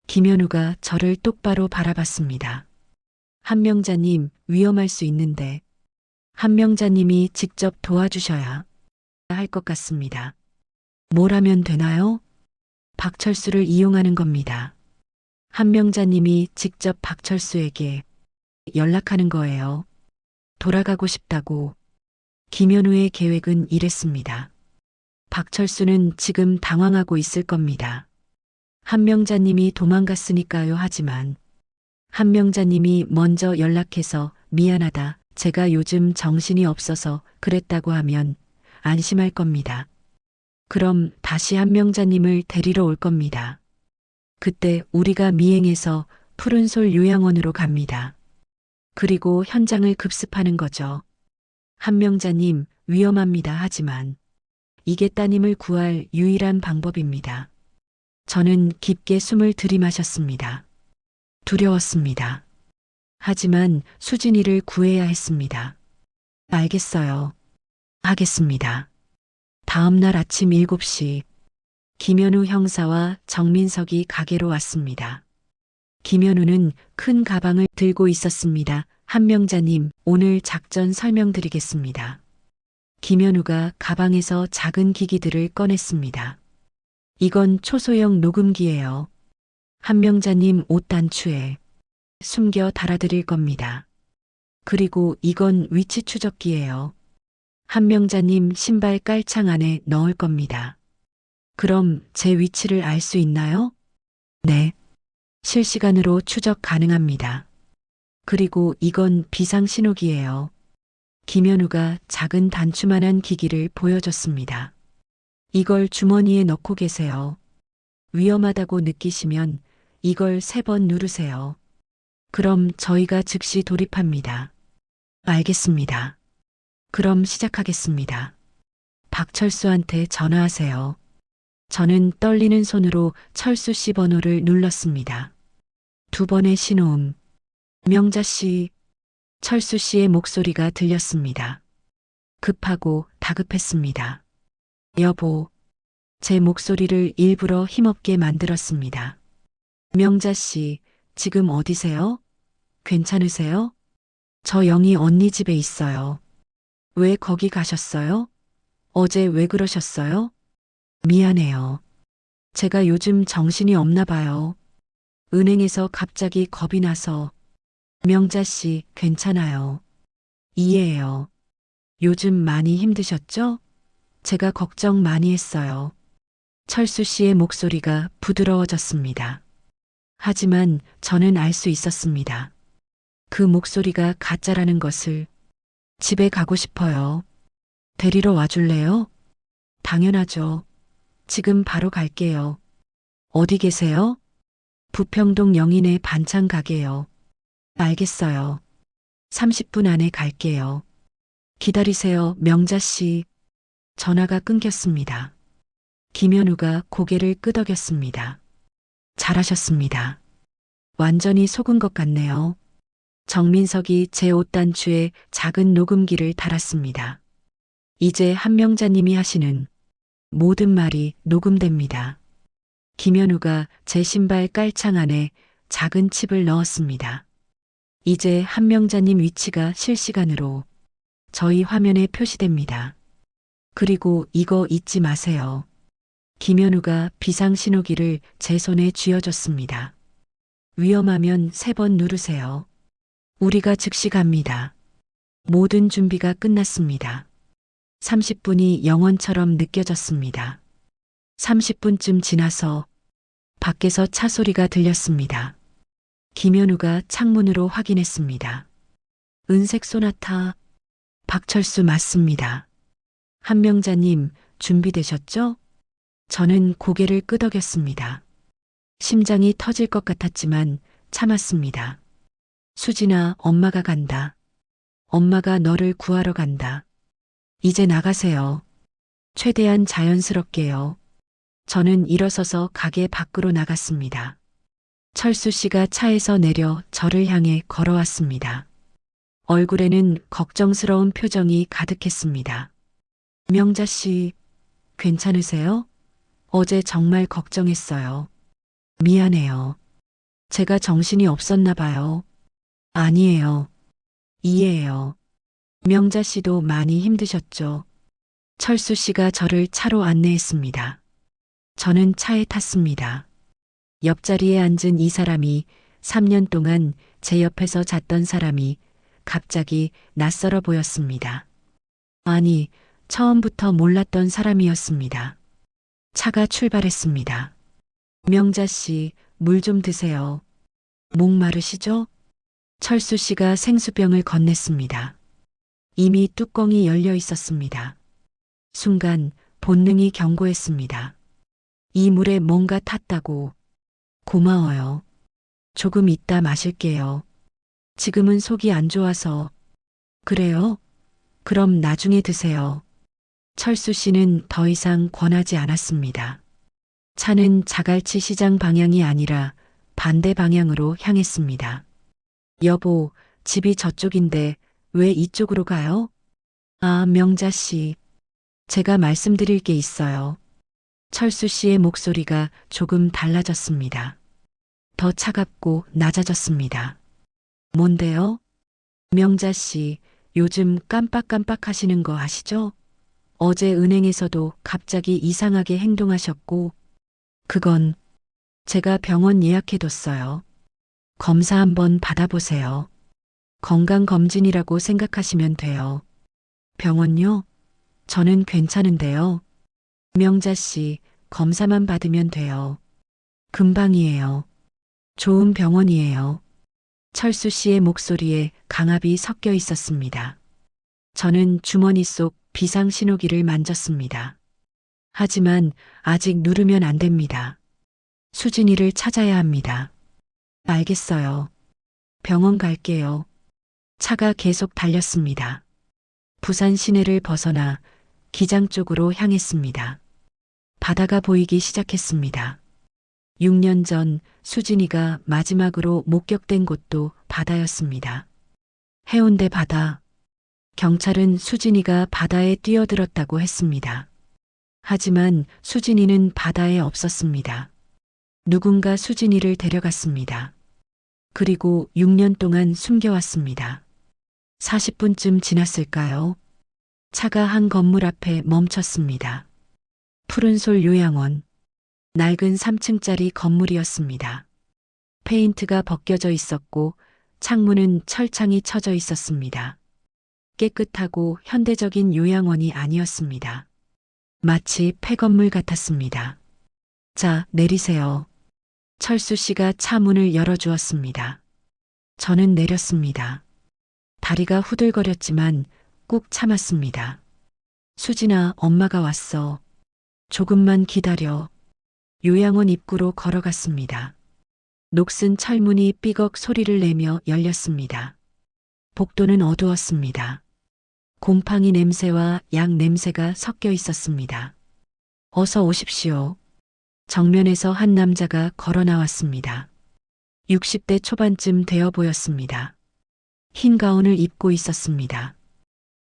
김현우가 저를 똑바로 바라봤습니다. 한명자님, 위험할 수 있는데 한명자님이 직접 도와주셔야 할 것 같습니다. 뭘 하면 되나요? 박철수를 이용하는 겁니다. 한명자님이 직접 박철수에게 연락하는 거예요. 돌아가고 싶다고. 김현우의 계획은 이랬습니다. 박철수는 지금 당황하고 있을 겁니다. 한명자님이 도망갔으니까요 하지만 한명자님이 먼저 연락해서 미안하다. 제가 요즘 정신이 없어서 그랬다고 하면 안심할 겁니다. 그럼 다시 한명자님을 데리러 올 겁니다. 그때 우리가 미행해서 푸른솔 요양원으로 갑니다. 그리고 현장을 급습하는 거죠. 한명자님 위험합니다 하지만 이게 따님을 구할 유일한 방법입니다. 저는 깊게 숨을 들이마셨습니다. 두려웠습니다. 하지만 수진이를 구해야 했습니다. 알겠어요. 하겠습니다. 다음 날 아침 7시 김현우 형사와 정민석이 가게로 왔습니다. 김현우는 큰 가방을 들고 있었습니다. 한명자님, 오늘 작전 설명드리겠습니다. 김현우가 가방에서 작은 기기들을 꺼냈습니다. 이건 초소형 녹음기예요. 한명자님 옷 단추에 숨겨 달아드릴 겁니다. 그리고 이건 위치 추적기예요. 한명자님 신발 깔창 안에 넣을 겁니다. 그럼 제 위치를 알 수 있나요? 네. 실시간으로 추적 가능합니다. 그리고 이건 비상신호기예요. 김현우가 작은 단추만한 기기를 보여줬습니다. 이걸 주머니에 넣고 계세요. 위험하다고 느끼시면 이걸 3번 누르세요. 그럼 저희가 즉시 돌입합니다. 알겠습니다. 그럼 시작하겠습니다. 박철수한테 전화하세요. 저는 떨리는 손으로 철수 씨 번호를 눌렀습니다. 2번의 신호음. 명자 씨. 철수 씨의 목소리가 들렸습니다. 급하고 다급했습니다. 여보. 제 목소리를 일부러 힘없게 만들었습니다. 명자 씨, 지금 어디세요? 괜찮으세요? 저 영희 언니 집에 있어요. 왜 거기 가셨어요? 어제 왜 그러셨어요? 미안해요. 제가 요즘 정신이 없나 봐요. 은행에서 갑자기 겁이 나서. 명자 씨, 괜찮아요. 이해해요. 요즘 많이 힘드셨죠? 제가 걱정 많이 했어요. 철수 씨의 목소리가 부드러워졌습니다. 하지만 저는 알 수 있었습니다. 그 목소리가 가짜라는 것을. 집에 가고 싶어요. 데리러 와줄래요? 당연하죠. 지금 바로 갈게요. 어디 계세요? 부평동 영인의 반찬 가게요. 알겠어요. 30분 안에 갈게요. 기다리세요, 명자 씨. 전화가 끊겼습니다. 김현우가 고개를 끄덕였습니다. 잘하셨습니다. 완전히 속은 것 같네요. 정민석이 제 옷단추에 작은 녹음기를 달았습니다. 이제 한명자님이 하시는 모든 말이 녹음됩니다. 김현우가 제 신발 깔창 안에 작은 칩을 넣었습니다. 이제 한명자님 위치가 실시간으로 저희 화면에 표시됩니다. 그리고 이거 잊지 마세요. 김현우가 비상신호기를 제 손에 쥐어줬습니다. 위험하면 3번 누르세요. 우리가 즉시 갑니다. 모든 준비가 끝났습니다. 30분이 영원처럼 느껴졌습니다. 30분쯤 지나서 밖에서 차 소리가 들렸습니다. 김현우가 창문으로 확인했습니다. 은색 소나타. 박철수 맞습니다. 한명자님 준비되셨죠? 저는 고개를 끄덕였습니다. 심장이 터질 것 같았지만 참았습니다. 수진아, 엄마가 간다. 엄마가 너를 구하러 간다. 이제 나가세요. 최대한 자연스럽게요. 저는 일어서서 가게 밖으로 나갔습니다. 철수 씨가 차에서 내려 저를 향해 걸어왔습니다. 얼굴에는 걱정스러운 표정이 가득했습니다. 명자 씨, 괜찮으세요? 어제 정말 걱정했어요. 미안해요. 제가 정신이 없었나 봐요. 아니에요. 이해해요. 명자 씨도 많이 힘드셨죠? 철수 씨가 저를 차로 안내했습니다. 저는 차에 탔습니다. 옆자리에 앉은 이 사람이 3년 동안 제 옆에서 잤던 사람이 갑자기 낯설어 보였습니다. 아니, 처음부터 몰랐던 사람이었습니다. 차가 출발했습니다. 명자 씨, 물 좀 드세요. 목마르시죠? 철수 씨가 생수병을 건넸습니다. 이미 뚜껑이 열려 있었습니다. 순간 본능이 경고했습니다. 이 물에 뭔가 탔다고. 고마워요. 조금 이따 마실게요. 지금은 속이 안 좋아서. 그래요? 그럼 나중에 드세요. 철수 씨는 더 이상 권하지 않았습니다. 차는 자갈치 시장 방향이 아니라 반대 방향으로 향했습니다. 여보, 집이 저쪽인데 왜 이쪽으로 가요? 아, 명자 씨. 제가 말씀드릴 게 있어요. 철수 씨의 목소리가 조금 달라졌습니다. 더 차갑고 낮아졌습니다. 뭔데요? 명자 씨, 요즘 깜빡깜빡 하시는 거 아시죠? 어제 은행에서도 갑자기 이상하게 행동하셨고, 그건 제가 병원 예약해뒀어요. 검사 한번 받아보세요. 건강검진이라고 생각하시면 돼요. 병원요? 저는 괜찮은데요. 명자 씨, 검사만 받으면 돼요. 금방이에요. 좋은 병원이에요. 철수 씨의 목소리에 강압이 섞여 있었습니다. 저는 주머니 속 비상신호기를 만졌습니다. 하지만 아직 누르면 안 됩니다. 수진이를 찾아야 합니다. 알겠어요. 병원 갈게요. 차가 계속 달렸습니다. 부산 시내를 벗어나 기장 쪽으로 향했습니다. 바다가 보이기 시작했습니다. 6년 전 수진이가 마지막으로 목격된 곳도 바다였습니다. 해운대 바다. 경찰은 수진이가 바다에 뛰어들었다고 했습니다. 하지만 수진이는 바다에 없었습니다. 누군가 수진이를 데려갔습니다. 그리고 6년 동안 숨겨왔습니다. 40분쯤 지났을까요? 차가 한 건물 앞에 멈췄습니다. 푸른솔 요양원. 낡은 3층짜리 건물이었습니다. 페인트가 벗겨져 있었고 창문은 철창이 쳐져 있었습니다. 깨끗하고 현대적인 요양원이 아니었습니다. 마치 폐건물 같았습니다. 자, 내리세요. 철수 씨가 차 문을 열어주었습니다. 저는 내렸습니다. 다리가 후들거렸지만 꾹 참았습니다. 수진아, 엄마가 왔어. 조금만 기다려. 요양원 입구로 걸어갔습니다. 녹슨 철문이 삐걱 소리를 내며 열렸습니다. 복도는 어두웠습니다. 곰팡이 냄새와 약 냄새가 섞여 있었습니다. 어서 오십시오. 정면에서 한 남자가 걸어 나왔습니다. 60대 초반쯤 되어 보였습니다. 흰 가운을 입고 있었습니다.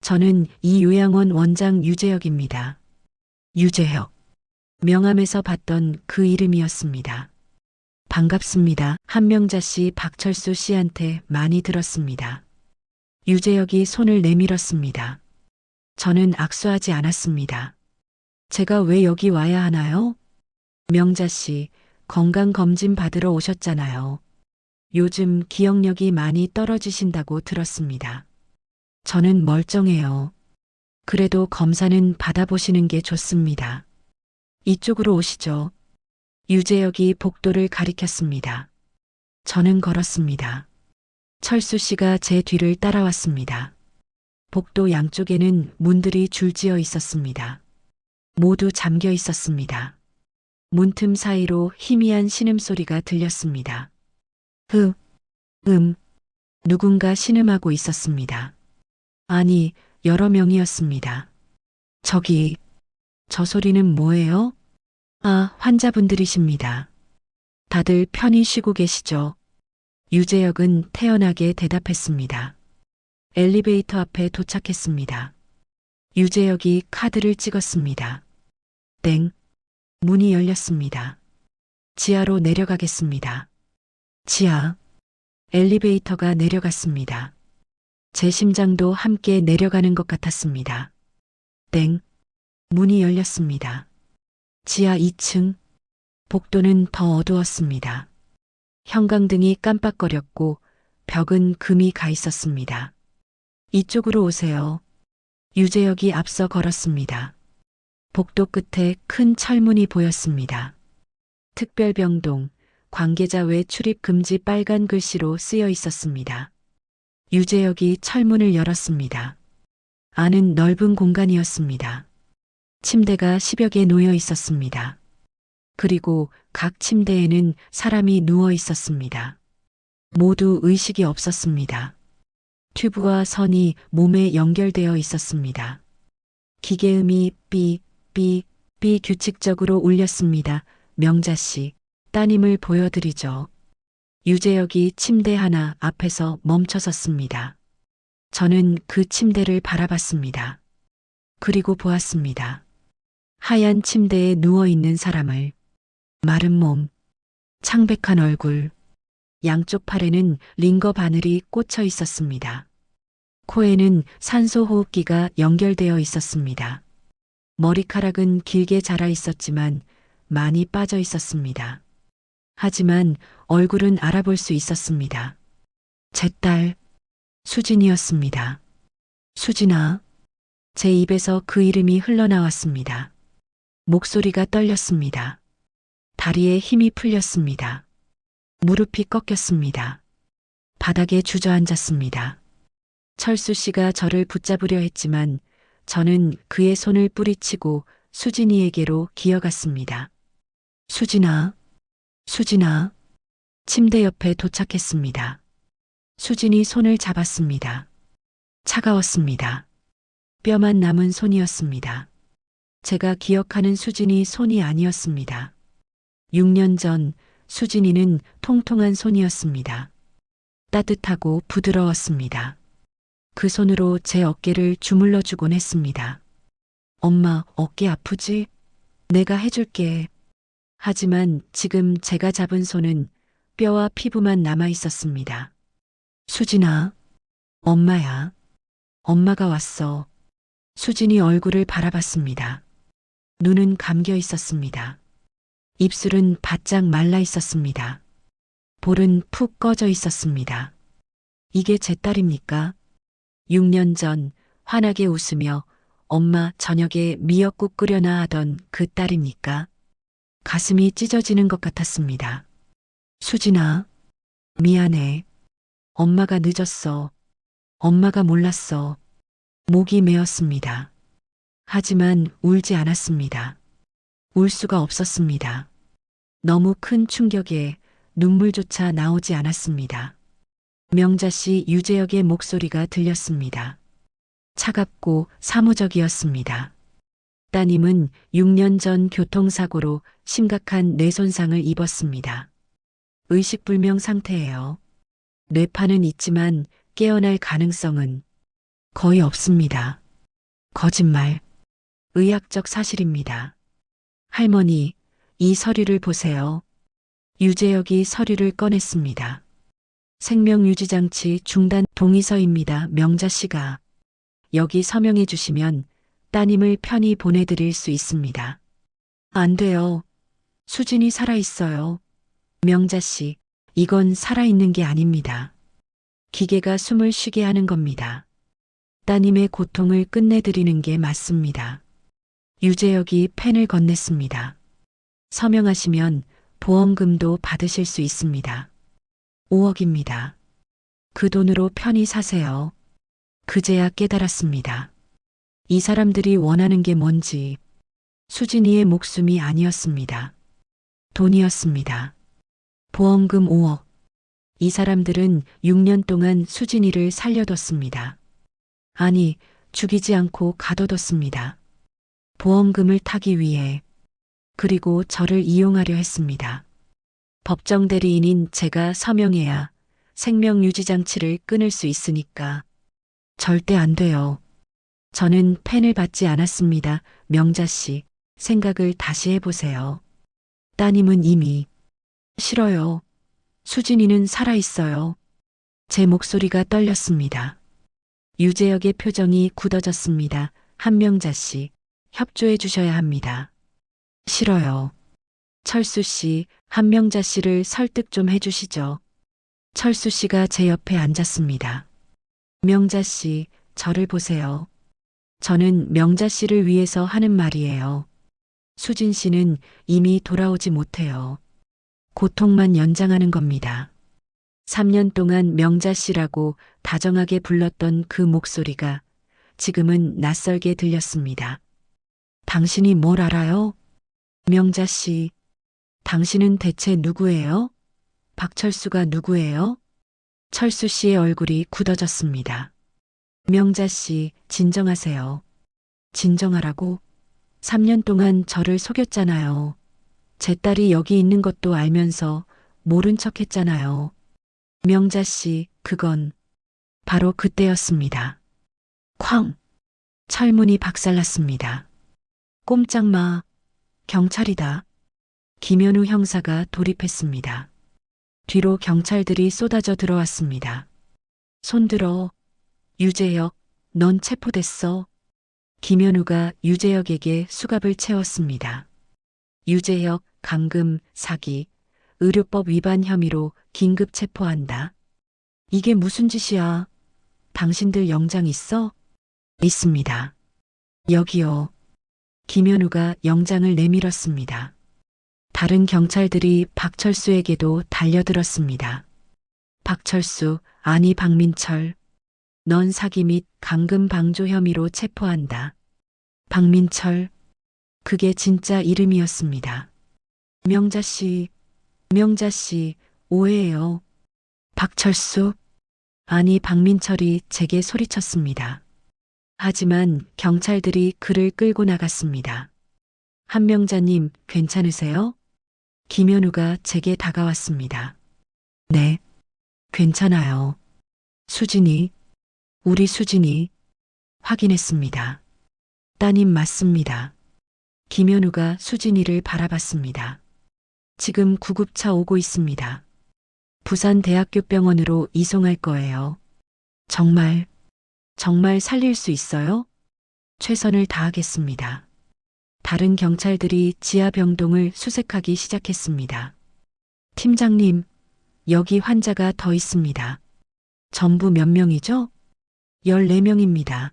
저는 이 요양원 원장 유재혁입니다. 유재혁. 명함에서 봤던 그 이름이었습니다. 반갑습니다. 한명자 씨, 박철수 씨한테 많이 들었습니다. 유재혁이 손을 내밀었습니다. 저는 악수하지 않았습니다. 제가 왜 여기 와야 하나요? 명자 씨, 건강검진 받으러 오셨잖아요. 요즘 기억력이 많이 떨어지신다고 들었습니다. 저는 멀쩡해요. 그래도 검사는 받아보시는 게 좋습니다. 이쪽으로 오시죠. 유재혁이 복도를 가리켰습니다. 저는 걸었습니다. 철수 씨가 제 뒤를 따라왔습니다. 복도 양쪽에는 문들이 줄지어 있었습니다. 모두 잠겨 있었습니다. 문틈 사이로 희미한 신음소리가 들렸습니다. 누군가 신음하고 있었습니다. 아니, 여러 명이었습니다. 저 소리는 뭐예요? 아, 환자분들이십니다. 다들 편히 쉬고 계시죠? 유재혁은 태연하게 대답했습니다. 엘리베이터 앞에 도착했습니다. 유재혁이 카드를 찍었습니다. 땡. 문이 열렸습니다. 지하로 내려가겠습니다. 지하. 엘리베이터가 내려갔습니다. 제 심장도 함께 내려가는 것 같았습니다. 땡. 문이 열렸습니다. 지하 2층. 복도는 더 어두웠습니다. 형광등이 깜빡거렸고 벽은 금이 가 있었습니다. 이쪽으로 오세요. 유재혁이 앞서 걸었습니다. 복도 끝에 큰 철문이 보였습니다. 특별병동, 관계자 외 출입 금지 빨간 글씨로 쓰여 있었습니다. 유재혁이 철문을 열었습니다. 안은 넓은 공간이었습니다. 침대가 10여 개 놓여 있었습니다. 그리고 각 침대에는 사람이 누워 있었습니다. 모두 의식이 없었습니다. 튜브와 선이 몸에 연결되어 있었습니다. 기계음이 삐 규칙적으로 울렸습니다. 명자 씨, 따님을 보여드리죠. 유재혁이 침대 하나 앞에서 멈춰섰습니다. 저는 그 침대를 바라봤습니다. 그리고 보았습니다. 하얀 침대에 누워있는 사람을. 마른 몸, 창백한 얼굴, 양쪽 팔에는 링거 바늘이 꽂혀 있었습니다. 코에는 산소 호흡기가 연결되어 있었습니다. 머리카락은 길게 자라 있었지만 많이 빠져 있었습니다. 하지만 얼굴은 알아볼 수 있었습니다. 제 딸, 수진이었습니다. 수진아. 제 입에서 그 이름이 흘러나왔습니다. 목소리가 떨렸습니다. 다리에 힘이 풀렸습니다. 무릎이 꺾였습니다. 바닥에 주저앉았습니다. 철수 씨가 저를 붙잡으려 했지만 저는 그의 손을 뿌리치고 수진이에게로 기어갔습니다. 수진아. 침대 옆에 도착했습니다. 수진이 손을 잡았습니다. 차가웠습니다. 뼈만 남은 손이었습니다. 제가 기억하는 수진이 손이 아니었습니다. 6년 전 수진이는 통통한 손이었습니다. 따뜻하고 부드러웠습니다. 그 손으로 제 어깨를 주물러 주곤 했습니다. 엄마, 어깨 아프지? 내가 해줄게. 하지만 지금 제가 잡은 손은 뼈와 피부만 남아 있었습니다. 수진아, 엄마야. 엄마가 왔어. 수진이 얼굴을 바라봤습니다. 눈은 감겨 있었습니다. 입술은 바짝 말라 있었습니다. 볼은 푹 꺼져 있었습니다. 이게 제 딸입니까? 6년 전 환하게 웃으며 엄마 저녁에 미역국 끓여놔 하던 그 딸입니까? 가슴이 찢어지는 것 같았습니다. 수진아, 미안해. 엄마가 늦었어. 엄마가 몰랐어. 목이 메었습니다. 하지만 울지 않았습니다. 울 수가 없었습니다. 너무 큰 충격에 눈물조차 나오지 않았습니다. 명자 씨 유재혁의 목소리가 들렸습니다. 차갑고 사무적이었습니다. 따님은 6년 전 교통사고로 심각한 뇌손상을 입었습니다. 의식불명 상태예요. 뇌파는 있지만 깨어날 가능성은 거의 없습니다. 거짓말. 의학적 사실입니다. 할머니, 이 서류를 보세요. 유재혁이 서류를 꺼냈습니다. 생명유지장치 중단 동의서입니다. 명자 씨가 여기 서명해 주시면 따님을 편히 보내드릴 수 있습니다. 안 돼요. 수진이 살아있어요. 명자 씨, 이건 살아있는 게 아닙니다. 기계가 숨을 쉬게 하는 겁니다. 따님의 고통을 끝내드리는 게 맞습니다. 유재혁이 펜을 건넸습니다. 서명하시면 보험금도 받으실 수 있습니다. 5억입니다. 그 돈으로 편히 사세요. 그제야 깨달았습니다. 이 사람들이 원하는 게 뭔지. 수진이의 목숨이 아니었습니다. 돈이었습니다. 보험금 5억. 이 사람들은 6년 동안 수진이를 살려뒀습니다. 아니, 죽이지 않고 가둬뒀습니다. 보험금을 타기 위해. 그리고 저를 이용하려 했습니다. 법정 대리인인 제가 서명해야 생명 유지 장치를 끊을 수 있으니까. 절대 안 돼요. 저는 펜을 받지 않았습니다. 명자 씨, 생각을 다시 해보세요. 따님은 이미. 싫어요. 수진이는 살아있어요. 제 목소리가 떨렸습니다. 유재혁의 표정이 굳어졌습니다. 한명자 씨, 협조해 주셔야 합니다. 싫어요. 철수 씨, 한명자 씨를 설득 좀 해주시죠. 철수 씨가 제 옆에 앉았습니다. 명자 씨, 저를 보세요. 저는 명자 씨를 위해서 하는 말이에요. 수진 씨는 이미 돌아오지 못해요. 고통만 연장하는 겁니다. 3년 동안 명자 씨라고 다정하게 불렀던 그 목소리가 지금은 낯설게 들렸습니다. 당신이 뭘 알아요? 명자 씨, 당신은 대체 누구예요? 박철수가 누구예요? 철수 씨의 얼굴이 굳어졌습니다. 명자 씨, 진정하세요. 진정하라고? 3년 동안 저를 속였잖아요. 제 딸이 여기 있는 것도 알면서 모른 척 했잖아요. 명자 씨, 그건 바로 그때였습니다. 쾅! 철문이 박살났습니다. 꼼짝 마. 경찰이다. 김현우 형사가 돌입했습니다. 뒤로 경찰들이 쏟아져 들어왔습니다. 손들어. 유재혁, 넌 체포됐어. 김현우가 유재혁에게 수갑을 채웠습니다. 유재혁, 감금, 사기, 의료법 위반 혐의로 긴급 체포한다. 이게 무슨 짓이야? 당신들 영장 있어? 있습니다. 여기요. 김현우가 영장을 내밀었습니다. 다른 경찰들이 박철수에게도 달려들었습니다. 박철수, 아니 박민철. 넌 사기 및 감금 방조 혐의로 체포한다. 박민철. 그게 진짜 이름이었습니다. 명자 씨, 오해예요. 박철수. 아니 박민철이 제게 소리쳤습니다. 하지만 경찰들이 그를 끌고 나갔습니다. 한명자님, 괜찮으세요? 김현우가 제게 다가왔습니다. 네, 괜찮아요. 수진이, 우리 수진이. 확인했습니다. 따님 맞습니다. 김현우가 수진이를 바라봤습니다. 지금 구급차 오고 있습니다. 부산대학교병원으로 이송할 거예요. 정말 살릴 수 있어요? 최선을 다하겠습니다. 다른 경찰들이 지하병동을 수색하기 시작했습니다. 팀장님, 여기 환자가 더 있습니다. 전부 몇 명이죠? 14명입니다.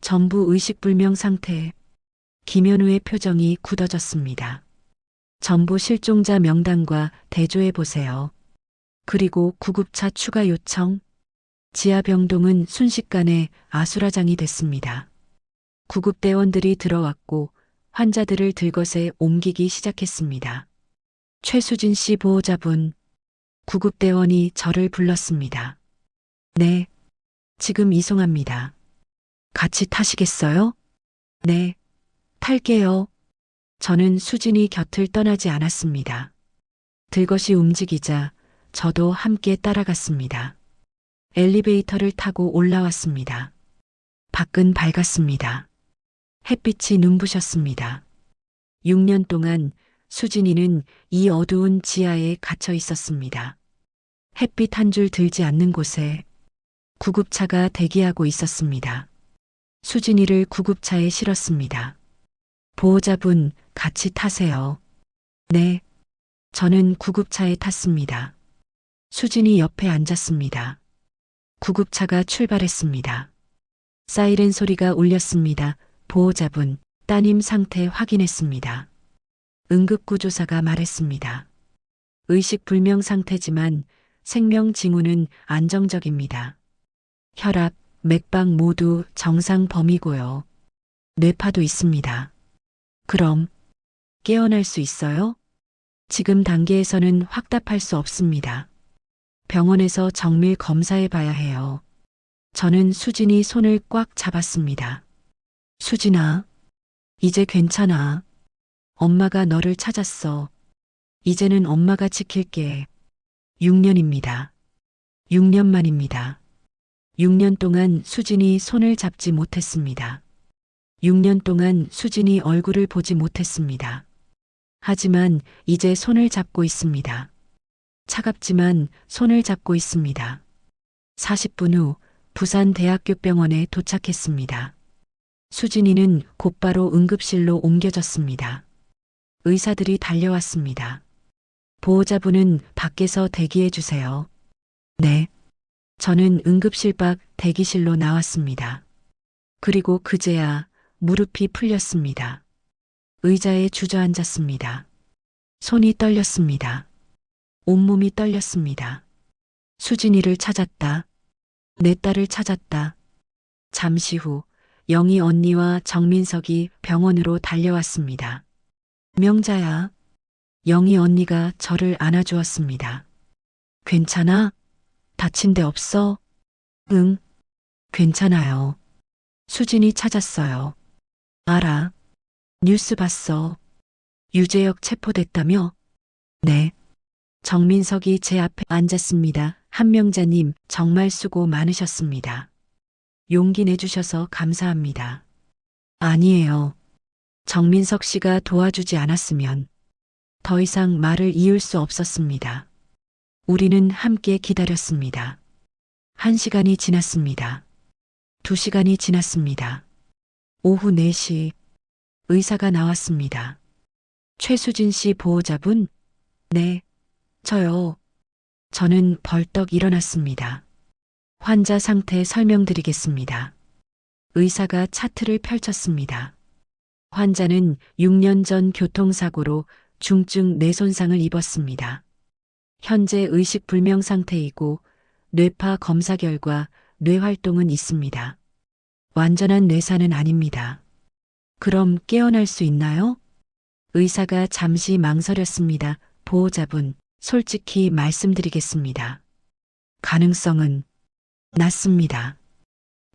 전부 의식불명 상태. 김현우의 표정이 굳어졌습니다. 전부 실종자 명단과 대조해 보세요. 그리고 구급차 추가 요청. 지하병동은 순식간에 아수라장이 됐습니다. 구급대원들이 들어왔고 환자들을 들것에 옮기기 시작했습니다. 최수진 씨 보호자분. 구급대원이 저를 불렀습니다. 네, 지금 이송합니다. 같이 타시겠어요? 네, 탈게요. 저는 수진이 곁을 떠나지 않았습니다. 들것이 움직이자 저도 함께 따라갔습니다. 엘리베이터를 타고 올라왔습니다. 밖은 밝았습니다. 햇빛이 눈부셨습니다. 6년 동안 수진이는 이 어두운 지하에 갇혀 있었습니다. 햇빛 한 줄 들지 않는 곳에 구급차가 대기하고 있었습니다. 수진이를 구급차에 실었습니다. 보호자분, 같이 타세요. 네, 저는 구급차에 탔습니다. 수진이 옆에 앉았습니다. 구급차가 출발했습니다. 사이렌 소리가 울렸습니다. 보호자분, 따님 상태 확인했습니다. 응급구조사가 말했습니다. 의식불명 상태지만 생명 징후는 안정적입니다. 혈압, 맥박 모두 정상 범위고요. 뇌파도 있습니다. 그럼 깨어날 수 있어요? 지금 단계에서는 확답할 수 없습니다. 병원에서 정밀 검사해 봐야 해요. 저는 수진이 손을 꽉 잡았습니다. 수진아, 이제 괜찮아. 엄마가 너를 찾았어. 이제는 엄마가 지킬게. 6년입니다. 6년 만입니다. 6년 동안 수진이 손을 잡지 못했습니다. 6년 동안 수진이 얼굴을 보지 못했습니다. 하지만 이제 손을 잡고 있습니다. 차갑지만 손을 잡고 있습니다. 40분 후 부산대학교병원에 도착했습니다. 수진이는 곧바로 응급실로 옮겨졌습니다. 의사들이 달려왔습니다. 보호자분은 밖에서 대기해 주세요. 네. 저는 응급실 밖 대기실로 나왔습니다. 그리고 그제야 무릎이 풀렸습니다. 의자에 주저앉았습니다. 손이 떨렸습니다. 온몸이 떨렸습니다. 수진이를 찾았다. 내 딸을 찾았다. 잠시 후 영희 언니와 정민석이 병원으로 달려왔습니다. 명자야. 영희 언니가 저를 안아주었습니다. 괜찮아? 다친 데 없어? 응, 괜찮아요. 수진이 찾았어요. 알아. 뉴스 봤어. 유재혁 체포됐다며? 네. 정민석이 제 앞에 앉았습니다. 한명자님, 정말 수고 많으셨습니다. 용기 내주셔서 감사합니다. 아니에요. 정민석 씨가 도와주지 않았으면 더 이상 말을 이을 수 없었습니다. 우리는 함께 기다렸습니다. 1시간이 지났습니다. 2시간이 지났습니다. 오후 4시 의사가 나왔습니다. 최수진 씨 보호자분? 네, 저요. 저는 벌떡 일어났습니다. 환자 상태 설명드리겠습니다. 의사가 차트를 펼쳤습니다. 환자는 6년 전 교통사고로 중증 뇌손상을 입었습니다. 현재 의식불명 상태이고 뇌파 검사 결과 뇌활동은 있습니다. 완전한 뇌사는 아닙니다. 그럼 깨어날 수 있나요? 의사가 잠시 망설였습니다. 보호자분, 솔직히 말씀드리겠습니다. 가능성은 낮습니다.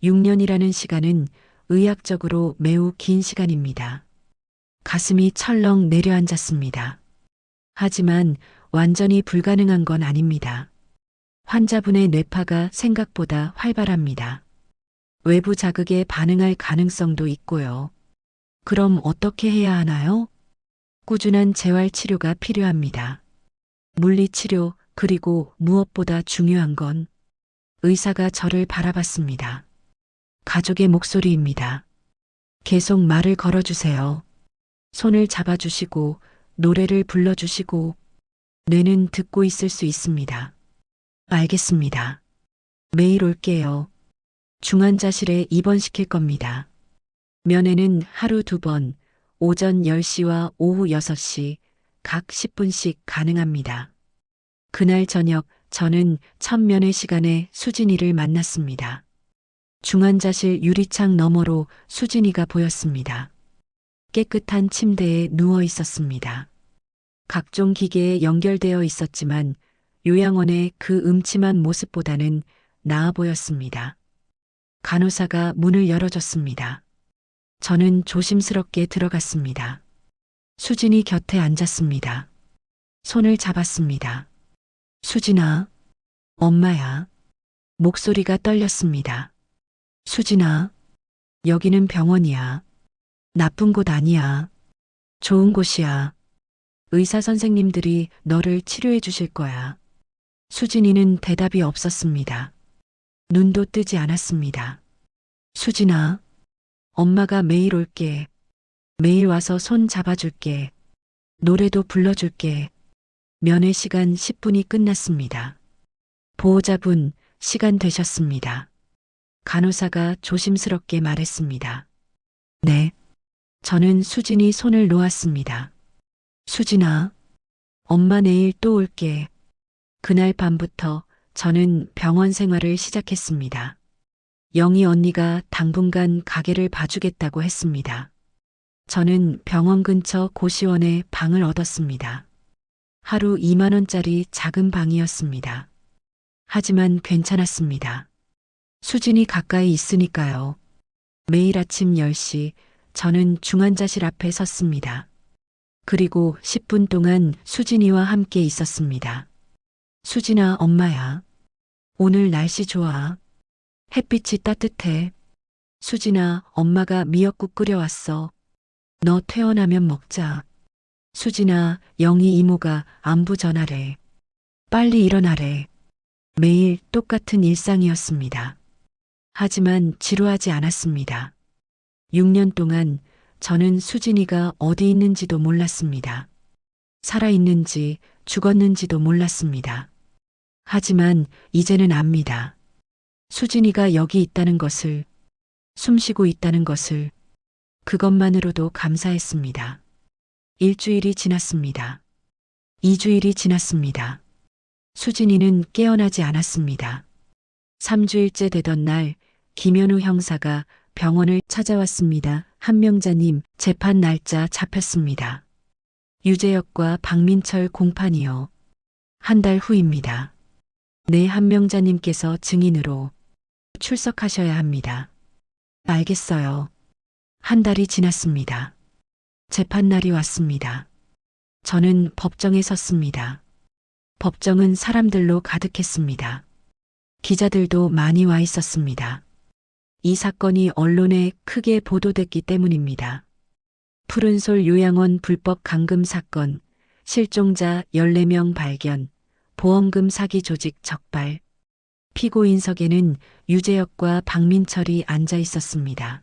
6년이라는 시간은 의학적으로 매우 긴 시간입니다. 가슴이 철렁 내려앉았습니다. 하지만 완전히 불가능한 건 아닙니다. 환자분의 뇌파가 생각보다 활발합니다. 외부 자극에 반응할 가능성도 있고요. 그럼 어떻게 해야 하나요? 꾸준한 재활 치료가 필요합니다. 물리치료, 그리고 무엇보다 중요한 건 의사가 저를 바라봤습니다. 가족의 목소리입니다. 계속 말을 걸어주세요. 손을 잡아주시고 노래를 불러주시고 뇌는 듣고 있을 수 있습니다. 알겠습니다. 매일 올게요. 중환자실에 입원시킬 겁니다. 면회는 하루 2번, 오전 10시와 오후 6시 각 10분씩 가능합니다. 그날 저녁 저는 첫 면회 시간에 수진이를 만났습니다. 중환자실 유리창 너머로 수진이가 보였습니다. 깨끗한 침대에 누워 있었습니다. 각종 기계에 연결되어 있었지만 요양원의 그 음침한 모습보다는 나아 보였습니다. 간호사가 문을 열어줬습니다. 저는 조심스럽게 들어갔습니다. 수진이 곁에 앉았습니다. 손을 잡았습니다. 수진아, 엄마야. 목소리가 떨렸습니다. 수진아, 여기는 병원이야. 나쁜 곳 아니야. 좋은 곳이야. 의사 선생님들이 너를 치료해 주실 거야. 수진이는 대답이 없었습니다. 눈도 뜨지 않았습니다. 수진아, 엄마가 매일 올게. 매일 와서 손 잡아줄게. 노래도 불러줄게. 면회 시간 10분이 끝났습니다. 보호자분, 시간 되셨습니다. 간호사가 조심스럽게 말했습니다. 네. 저는 수진이 손을 놓았습니다. 수진아, 엄마 내일 또 올게. 그날 밤부터 저는 병원 생활을 시작했습니다. 영희 언니가 당분간 가게를 봐주겠다고 했습니다. 저는 병원 근처 고시원에 방을 얻었습니다. 하루 2만 원짜리 작은 방이었습니다. 하지만 괜찮았습니다. 수진이 가까이 있으니까요. 매일 아침 10시 저는 중환자실 앞에 섰습니다. 그리고 10분 동안 수진이와 함께 있었습니다. 수진아, 엄마야. 오늘 날씨 좋아. 햇빛이 따뜻해. 수진아, 엄마가 미역국 끓여왔어. 너 퇴원하면 먹자. 수진아, 영희 이모가 안부 전하래. 빨리 일어나래. 매일 똑같은 일상이었습니다. 하지만 지루하지 않았습니다. 6년 동안 저는 수진이가 어디 있는지도 몰랐습니다. 살아있는지 죽었는지도 몰랐습니다. 하지만 이제는 압니다. 수진이가 여기 있다는 것을, 숨쉬고 있다는 것을, 그것만으로도 감사했습니다. 일주일이 지났습니다. 2주일이 지났습니다. 수진이는 깨어나지 않았습니다. 3주일째 되던 날 김현우 형사가 병원을 찾아왔습니다. 한명자님, 재판 날짜 잡혔습니다. 유재혁과 박민철 공판이요. 한 달 후입니다. 네, 한명자님께서 증인으로 출석하셔야 합니다. 알겠어요. 한 달이 지났습니다. 재판날이 왔습니다. 저는 법정에 섰습니다. 법정은 사람들로 가득했습니다. 기자들도 많이 와 있었습니다. 이 사건이 언론에 크게 보도됐기 때문입니다. 푸른솔 요양원 불법 감금 사건, 실종자 14명 발견, 보험금 사기 조직 적발. 피고인석에는 유재혁과 박민철이 앉아 있었습니다.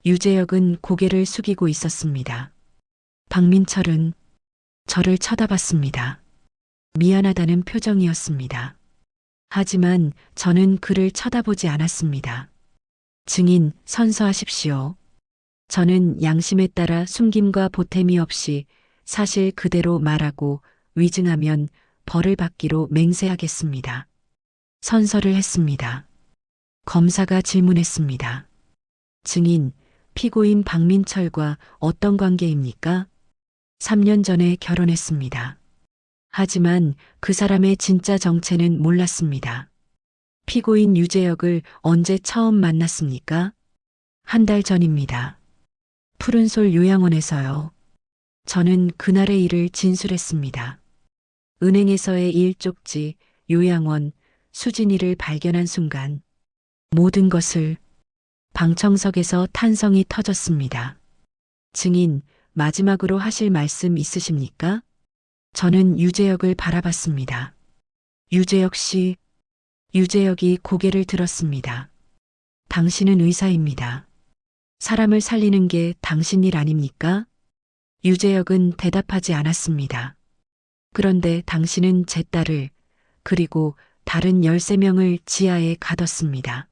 유재혁은 고개를 숙이고 있었습니다. 박민철은 저를 쳐다봤습니다. 미안하다는 표정이었습니다. 하지만 저는 그를 쳐다보지 않았습니다. 증인, 선서하십시오. 저는 양심에 따라 숨김과 보탬이 없이 사실 그대로 말하고 위증하면 벌을 받기로 맹세하겠습니다. 선서를 했습니다. 검사가 질문했습니다. 증인, 피고인 박민철과 어떤 관계입니까? 3년 전에 결혼했습니다. 하지만 그 사람의 진짜 정체는 몰랐습니다. 피고인 유재혁을 언제 처음 만났습니까? 한 달 전입니다. 푸른솔 요양원에서요. 저는 그날의 일을 진술했습니다. 은행에서의 일 쪽지, 요양원, 수진이를 발견한 순간 모든 것을 방청석에서 탄성이 터졌습니다. 증인, 마지막으로 하실 말씀 있으십니까? 저는 유재혁을 바라봤습니다. 유재혁 씨, 유재혁이 고개를 들었습니다. 당신은 의사입니다. 사람을 살리는 게 당신 일 아닙니까? 유재혁은 대답하지 않았습니다. 그런데 당신은 제 딸을, 그리고 다른 13명을 지하에 가뒀습니다.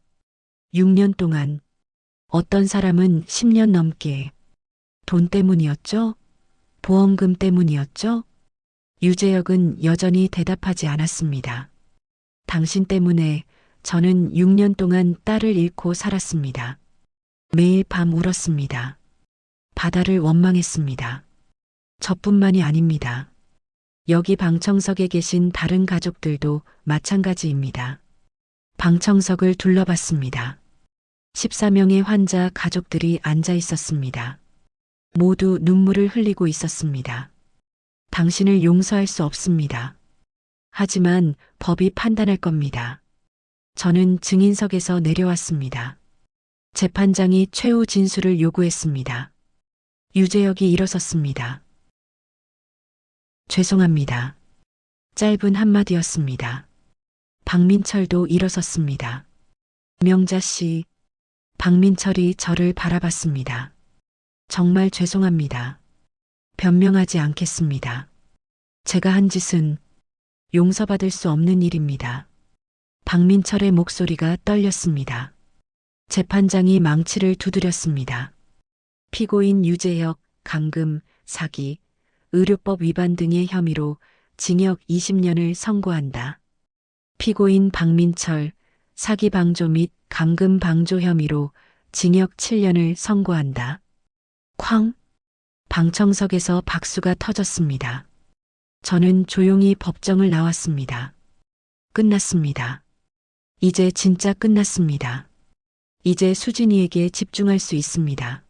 6년 동안, 어떤 사람은 10년 넘게. 돈 때문이었죠? 보험금 때문이었죠? 유재혁은 여전히 대답하지 않았습니다. 당신 때문에 저는 6년 동안 딸을 잃고 살았습니다. 매일 밤 울었습니다. 바다를 원망했습니다. 저뿐만이 아닙니다. 여기 방청석에 계신 다른 가족들도 마찬가지입니다. 방청석을 둘러봤습니다. 14명의 환자 가족들이 앉아 있었습니다. 모두 눈물을 흘리고 있었습니다. 당신을 용서할 수 없습니다. 하지만 법이 판단할 겁니다. 저는 증인석에서 내려왔습니다. 재판장이 최후 진술을 요구했습니다. 유재혁이 일어섰습니다. 죄송합니다. 짧은 한마디였습니다. 박민철도 일어섰습니다. 명자 씨, 박민철이 저를 바라봤습니다. 정말 죄송합니다. 변명하지 않겠습니다. 제가 한 짓은 용서받을 수 없는 일입니다. 박민철의 목소리가 떨렸습니다. 재판장이 망치를 두드렸습니다. 피고인 유재혁, 감금, 사기, 의료법 위반 등의 혐의로 징역 20년을 선고한다. 피고인 박민철, 사기 방조 및 감금 방조 혐의로 징역 7년을 선고한다. 쾅! 방청석에서 박수가 터졌습니다. 저는 조용히 법정을 나왔습니다. 끝났습니다. 이제 진짜 끝났습니다. 이제 수진이에게 집중할 수 있습니다.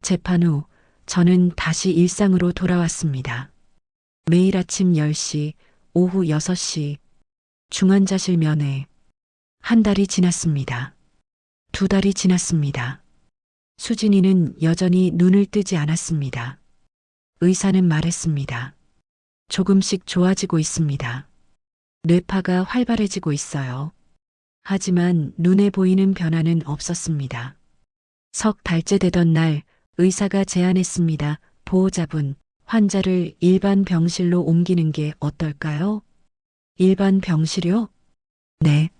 재판 후 저는 다시 일상으로 돌아왔습니다. 매일 아침 10시, 오후 6시, 중환자실 면회. 한 달이 지났습니다. 2달이 지났습니다. 수진이는 여전히 눈을 뜨지 않았습니다. 의사는 말했습니다. 조금씩 좋아지고 있습니다. 뇌파가 활발해지고 있어요. 하지만 눈에 보이는 변화는 없었습니다. 석 달째 되던 날 의사가 제안했습니다. 보호자분, 환자를 일반 병실로 옮기는 게 어떨까요? 일반 병실이요? 네.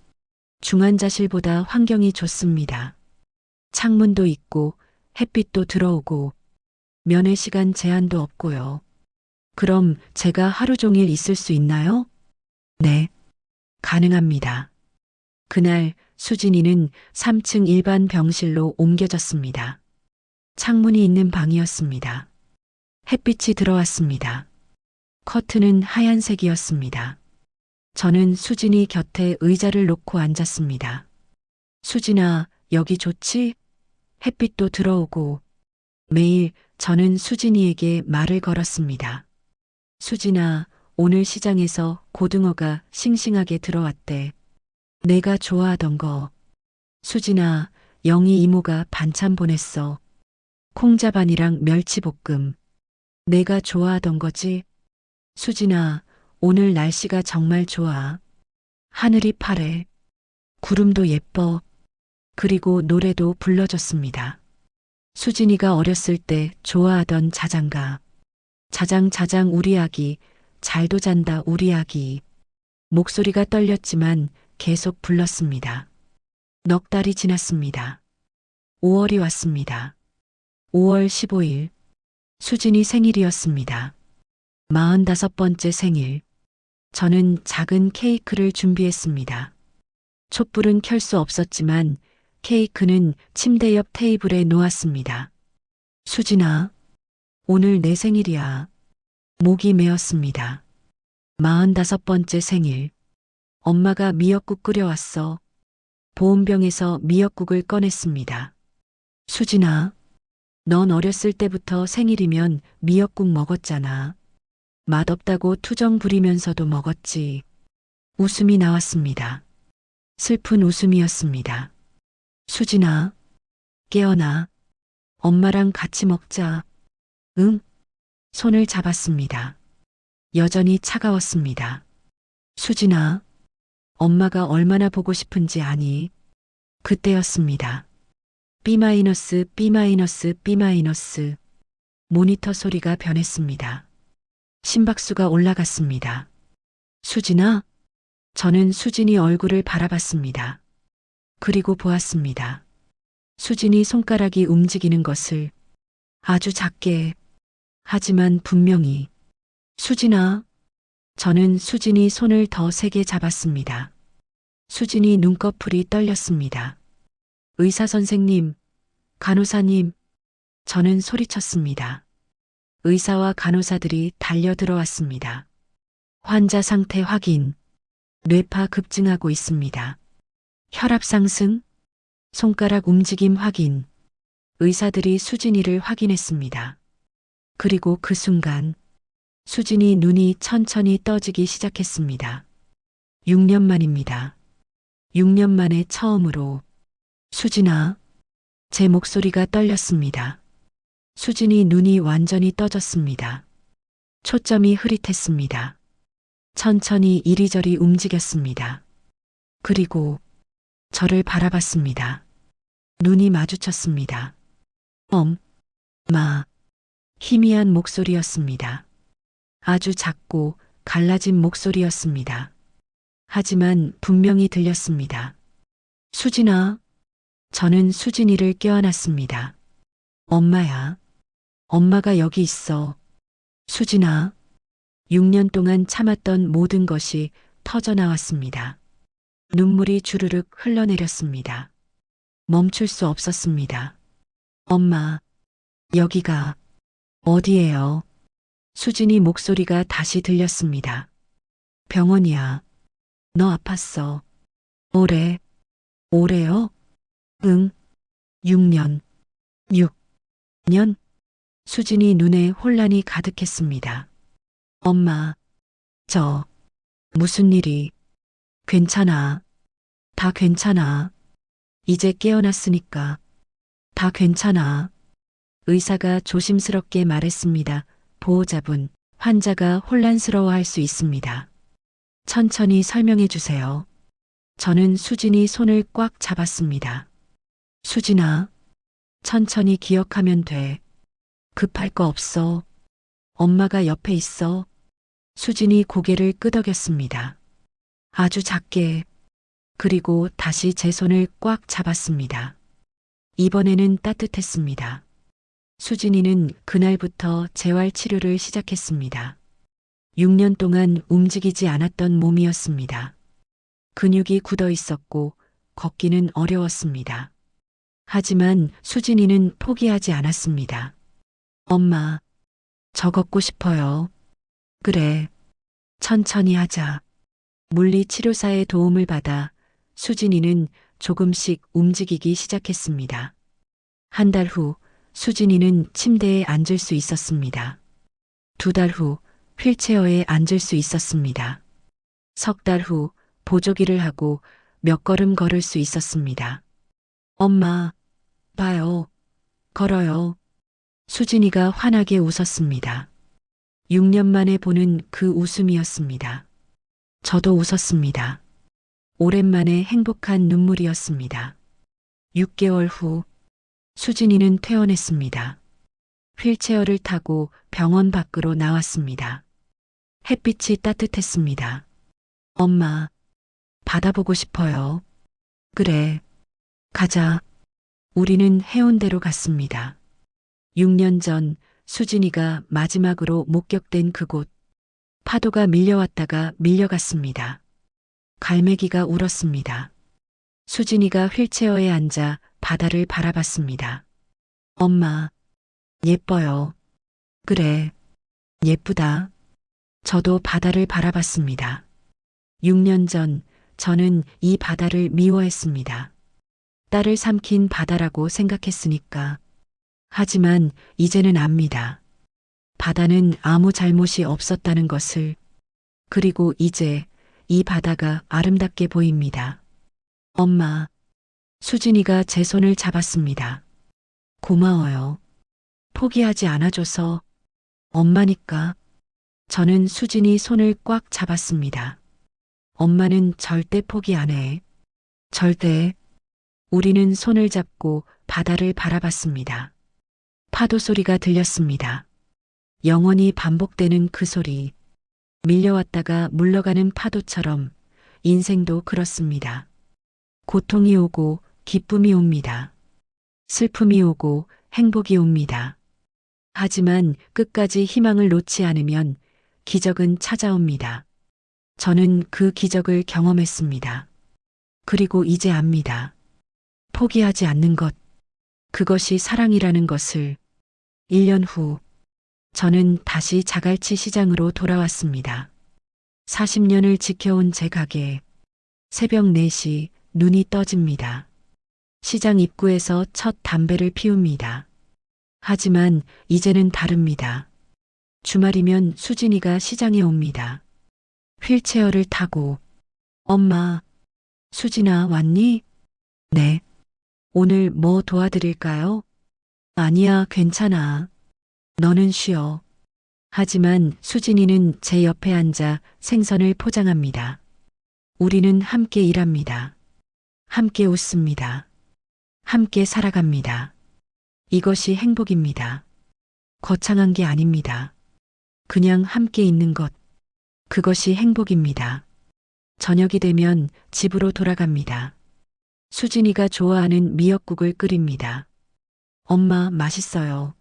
중환자실보다 환경이 좋습니다. 창문도 있고 햇빛도 들어오고 면회 시간 제한도 없고요. 그럼 제가 하루 종일 있을 수 있나요? 네. 가능합니다. 그날 수진이는 3층 일반 병실로 옮겨졌습니다. 창문이 있는 방이었습니다. 햇빛이 들어왔습니다. 커튼은 하얀색이었습니다. 저는 수진이 곁에 의자를 놓고 앉았습니다. 수진아, 여기 좋지? 햇빛도 들어오고. 매일 저는 수진이에게 말을 걸었습니다. 수진아, 오늘 시장에서 고등어가 싱싱하게 들어왔대. 내가 좋아하던 거. 수진아, 영희 이모가 반찬 보냈어. 콩자반이랑 멸치볶음. 내가 좋아하던 거지? 수진아, 오늘 날씨가 정말 좋아. 하늘이 파래. 구름도 예뻐. 그리고 노래도 불러줬습니다. 수진이가 어렸을 때 좋아하던 자장가. 자장 자장 우리 아기, 잘도 잔다 우리 아기. 목소리가 떨렸지만 계속 불렀습니다. 넉 달이 지났습니다. 5월이 왔습니다. 5월 15일, 수진이 생일이었습니다. 45번째 생일. 저는 작은 케이크를 준비했습니다. 촛불은 켤 수 없었지만 케이크는 침대 옆 테이블에 놓았습니다. 수진아, 오늘 내 생일이야. 목이 메었습니다. 45번째 생일. 엄마가 미역국 끓여왔어. 보온병에서 미역국을 꺼냈습니다. 수진아, 넌 어렸을 때부터 생일이면 미역국 먹었잖아. 맛없다고 투정 부리면서도 먹었지. 웃음이 나왔습니다. 슬픈 웃음이었습니다. 수진아, 깨어나. 엄마랑 같이 먹자. 응? 손을 잡았습니다. 여전히 차가웠습니다. 수진아, 엄마가 얼마나 보고 싶은지 아니? 그때였습니다. B-, B-, 모니터 소리가 변했습니다. 심박수가 올라갔습니다. 수진아? 저는 수진이 얼굴을 바라봤습니다. 그리고 보았습니다. 수진이 손가락이 움직이는 것을 아주 작게, 하지만 분명히. 수진아? 저는 수진이 손을 더 세게 잡았습니다. 수진이 눈꺼풀이 떨렸습니다. 의사 선생님, 간호사님, 저는 소리쳤습니다. 의사와 간호사들이 달려 들어왔습니다. 환자 상태 확인. 뇌파 급증하고 있습니다. 혈압 상승. 손가락 움직임 확인. 의사들이 수진이를 확인했습니다. 그리고 그 순간 수진이 눈이 천천히 떠지기 시작했습니다. 6년 만입니다. 6년 만에 처음으로. 수진아. 제 목소리가 떨렸습니다. 수진이 눈이 완전히 떠졌습니다. 초점이 흐릿했습니다. 천천히 이리저리 움직였습니다. 그리고 저를 바라봤습니다. 눈이 마주쳤습니다. 엄마. 희미한 목소리였습니다. 아주 작고 갈라진 목소리였습니다. 하지만 분명히 들렸습니다. 수진아. 저는 수진이를 껴안았습니다. 엄마야. 엄마가 여기 있어. 수진아. 6년 동안 참았던 모든 것이 터져 나왔습니다. 눈물이 주르륵 흘러내렸습니다. 멈출 수 없었습니다. 엄마, 여기가 어디예요? 수진이 목소리가 다시 들렸습니다. 병원이야. 너 아팠어. 오래, 오래요? 응, 6년. 6년? 수진이 눈에 혼란이 가득했습니다. 엄마, 저, 무슨 일이, 괜찮아. 다 괜찮아. 이제 깨어났으니까. 다 괜찮아. 의사가 조심스럽게 말했습니다. 보호자분, 환자가 혼란스러워할 수 있습니다. 천천히 설명해 주세요. 저는 수진이 손을 꽉 잡았습니다. 수진아, 천천히 기억하면 돼. 급할 거 없어. 엄마가 옆에 있어. 수진이 고개를 끄덕였습니다. 아주 작게. 그리고 다시 제 손을 꽉 잡았습니다. 이번에는 따뜻했습니다. 수진이는 그날부터 재활 치료를 시작했습니다. 6년 동안 움직이지 않았던 몸이었습니다. 근육이 굳어 있었고 걷기는 어려웠습니다. 하지만 수진이는 포기하지 않았습니다. 엄마, 저 걷고 싶어요. 그래, 천천히 하자. 물리치료사의 도움을 받아 수진이는 조금씩 움직이기 시작했습니다. 한 달 후 수진이는 침대에 앉을 수 있었습니다. 2달 후 휠체어에 앉을 수 있었습니다. 3달 후 보조기를 하고 몇 걸음 걸을 수 있었습니다. 엄마, 봐요. 걸어요. 수진이가 환하게 웃었습니다. 6년 만에 보는 그 웃음이었습니다. 저도 웃었습니다. 오랜만에 행복한 눈물이었습니다. 6개월 후 수진이는 퇴원했습니다. 휠체어를 타고 병원 밖으로 나왔습니다. 햇빛이 따뜻했습니다. 엄마, 바다 보고 싶어요. 그래, 가자. 우리는 해운대로 갔습니다. 6년 전 수진이가 마지막으로 목격된 그곳. 파도가 밀려왔다가 밀려갔습니다. 갈매기가 울었습니다. 수진이가 휠체어에 앉아 바다를 바라봤습니다. 엄마, 예뻐요. 그래, 예쁘다. 저도 바다를 바라봤습니다. 6년 전 저는 이 바다를 미워했습니다. 딸을 삼킨 바다라고 생각했으니까. 하지만 이제는 압니다. 바다는 아무 잘못이 없었다는 것을. 그리고 이제 이 바다가 아름답게 보입니다. 엄마, 수진이가 제 손을 잡았습니다. 고마워요. 포기하지 않아줘서. 엄마니까. 저는 수진이 손을 꽉 잡았습니다. 엄마는 절대 포기 안 해. 절대. 우리는 손을 잡고 바다를 바라봤습니다. 파도 소리가 들렸습니다. 영원히 반복되는 그 소리. 밀려왔다가 물러가는 파도처럼 인생도 그렇습니다. 고통이 오고 기쁨이 옵니다. 슬픔이 오고 행복이 옵니다. 하지만 끝까지 희망을 놓지 않으면 기적은 찾아옵니다. 저는 그 기적을 경험했습니다. 그리고 이제 압니다. 포기하지 않는 것, 그것이 사랑이라는 것을. 1년 후, 저는 다시 자갈치 시장으로 돌아왔습니다. 40년을 지켜온 제 가게에 새벽 4시 눈이 떠집니다. 시장 입구에서 첫 담배를 피웁니다. 하지만 이제는 다릅니다. 주말이면 수진이가 시장에 옵니다. 휠체어를 타고. 엄마, 수진아 왔니? 네. 오늘 뭐 도와드릴까요? 아니야, 괜찮아. 너는 쉬어. 하지만 수진이는 제 옆에 앉아 생선을 포장합니다. 우리는 함께 일합니다. 함께 웃습니다. 함께 살아갑니다. 이것이 행복입니다. 거창한 게 아닙니다. 그냥 함께 있는 것. 그것이 행복입니다. 저녁이 되면 집으로 돌아갑니다. 수진이가 좋아하는 미역국을 끓입니다. 엄마, 맛있어요.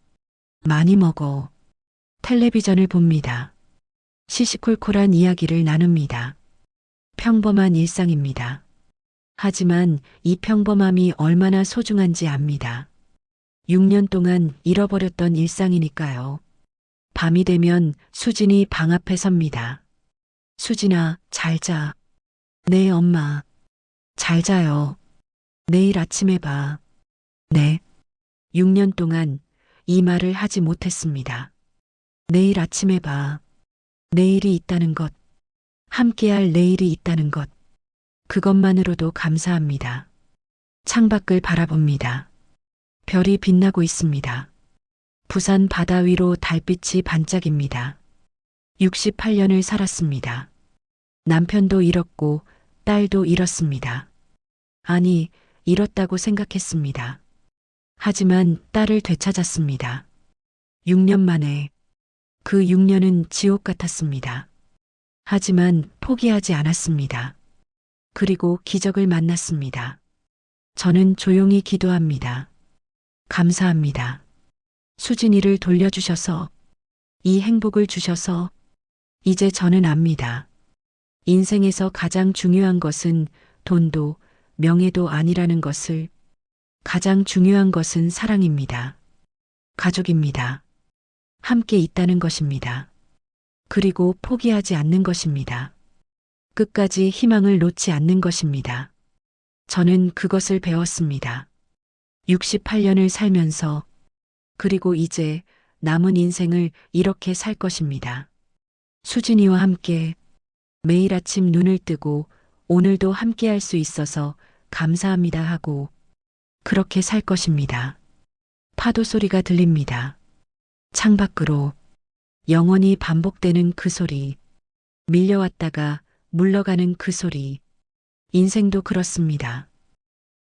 많이 먹어. 텔레비전을 봅니다. 시시콜콜한 이야기를 나눕니다. 평범한 일상입니다. 하지만 이 평범함이 얼마나 소중한지 압니다. 6년 동안 잃어버렸던 일상이니까요. 밤이 되면 수진이 방 앞에 섭니다. 수진아, 잘 자. 네, 엄마. 잘 자요. 내일 아침에 봐. 네. 6년 동안 이 말을 하지 못했습니다. 내일 아침에 봐. 내일이 있다는 것. 함께할 내일이 있다는 것. 그것만으로도 감사합니다. 창밖을 바라봅니다. 별이 빛나고 있습니다. 부산 바다 위로 달빛이 반짝입니다. 68년을 살았습니다. 남편도 잃었고 딸도 잃었습니다. 아니, 잃었다고 생각했습니다. 하지만 딸을 되찾았습니다. 6년 만에. 그 6년은 지옥 같았습니다. 하지만 포기하지 않았습니다. 그리고 기적을 만났습니다. 저는 조용히 기도합니다. 감사합니다. 수진이를 돌려주셔서, 이 행복을 주셔서, 이제 저는 압니다. 인생에서 가장 중요한 것은 돈도 명예도 아니라는 것을, 가장 중요한 것은 사랑입니다. 가족입니다. 함께 있다는 것입니다. 그리고 포기하지 않는 것입니다. 끝까지 희망을 놓지 않는 것입니다. 저는 그것을 배웠습니다. 68년을 살면서, 그리고 이제 남은 인생을 이렇게 살 것입니다. 수진이와 함께 매일 아침 눈을 뜨고 오늘도 함께 할 수 있어서 감사합니다 하고 그렇게 살 것입니다. 파도 소리가 들립니다. 창밖으로 영원히 반복되는 그 소리, 밀려왔다가 물러가는 그 소리. 인생도 그렇습니다.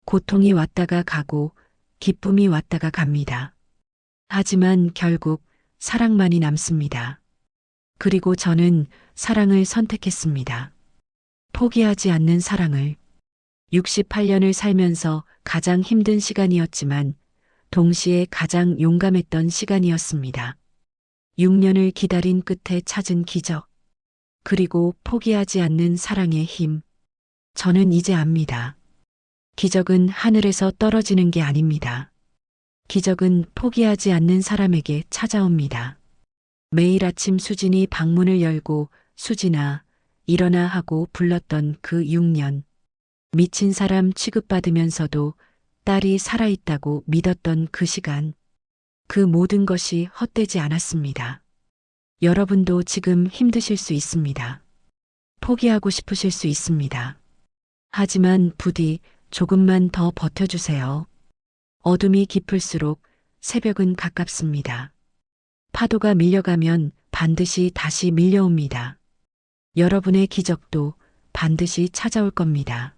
고통이 왔다가 가고 기쁨이 왔다가 갑니다. 하지만 결국 사랑만이 남습니다. 그리고 저는 사랑을 선택했습니다. 포기하지 않는 사랑을. 68년을 살면서 가장 힘든 시간이었지만 동시에 가장 용감했던 시간이었습니다. 6년을 기다린 끝에 찾은 기적. 그리고 포기하지 않는 사랑의 힘. 저는 이제 압니다. 기적은 하늘에서 떨어지는 게 아닙니다. 기적은 포기하지 않는 사람에게 찾아옵니다. 매일 아침 수진이 방문을 열고 수진아, 일어나 하고 불렀던 그 6년. 미친 사람 취급받으면서도 딸이 살아있다고 믿었던 그 시간. 그 모든 것이 헛되지 않았습니다. 여러분도 지금 힘드실 수 있습니다. 포기하고 싶으실 수 있습니다. 하지만 부디 조금만 더 버텨주세요. 어둠이 깊을수록 새벽은 가깝습니다. 파도가 밀려가면 반드시 다시 밀려옵니다. 여러분의 기적도 반드시 찾아올 겁니다.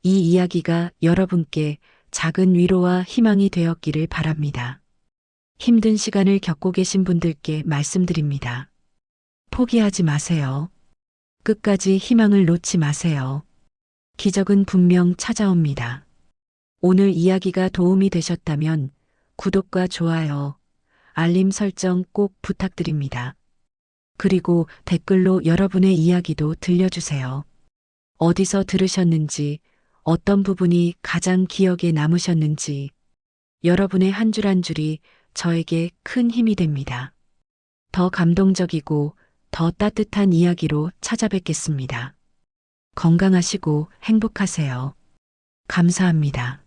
이 이야기가 여러분께 작은 위로와 희망이 되었기를 바랍니다. 힘든 시간을 겪고 계신 분들께 말씀드립니다. 포기하지 마세요. 끝까지 희망을 놓지 마세요. 기적은 분명 찾아옵니다. 오늘 이야기가 도움이 되셨다면 구독과 좋아요, 알림 설정 꼭 부탁드립니다. 그리고 댓글로 여러분의 이야기도 들려주세요. 어디서 들으셨는지, 어떤 부분이 가장 기억에 남으셨는지, 여러분의 한 줄 한 줄이 저에게 큰 힘이 됩니다. 더 감동적이고 더 따뜻한 이야기로 찾아뵙겠습니다. 건강하시고 행복하세요. 감사합니다.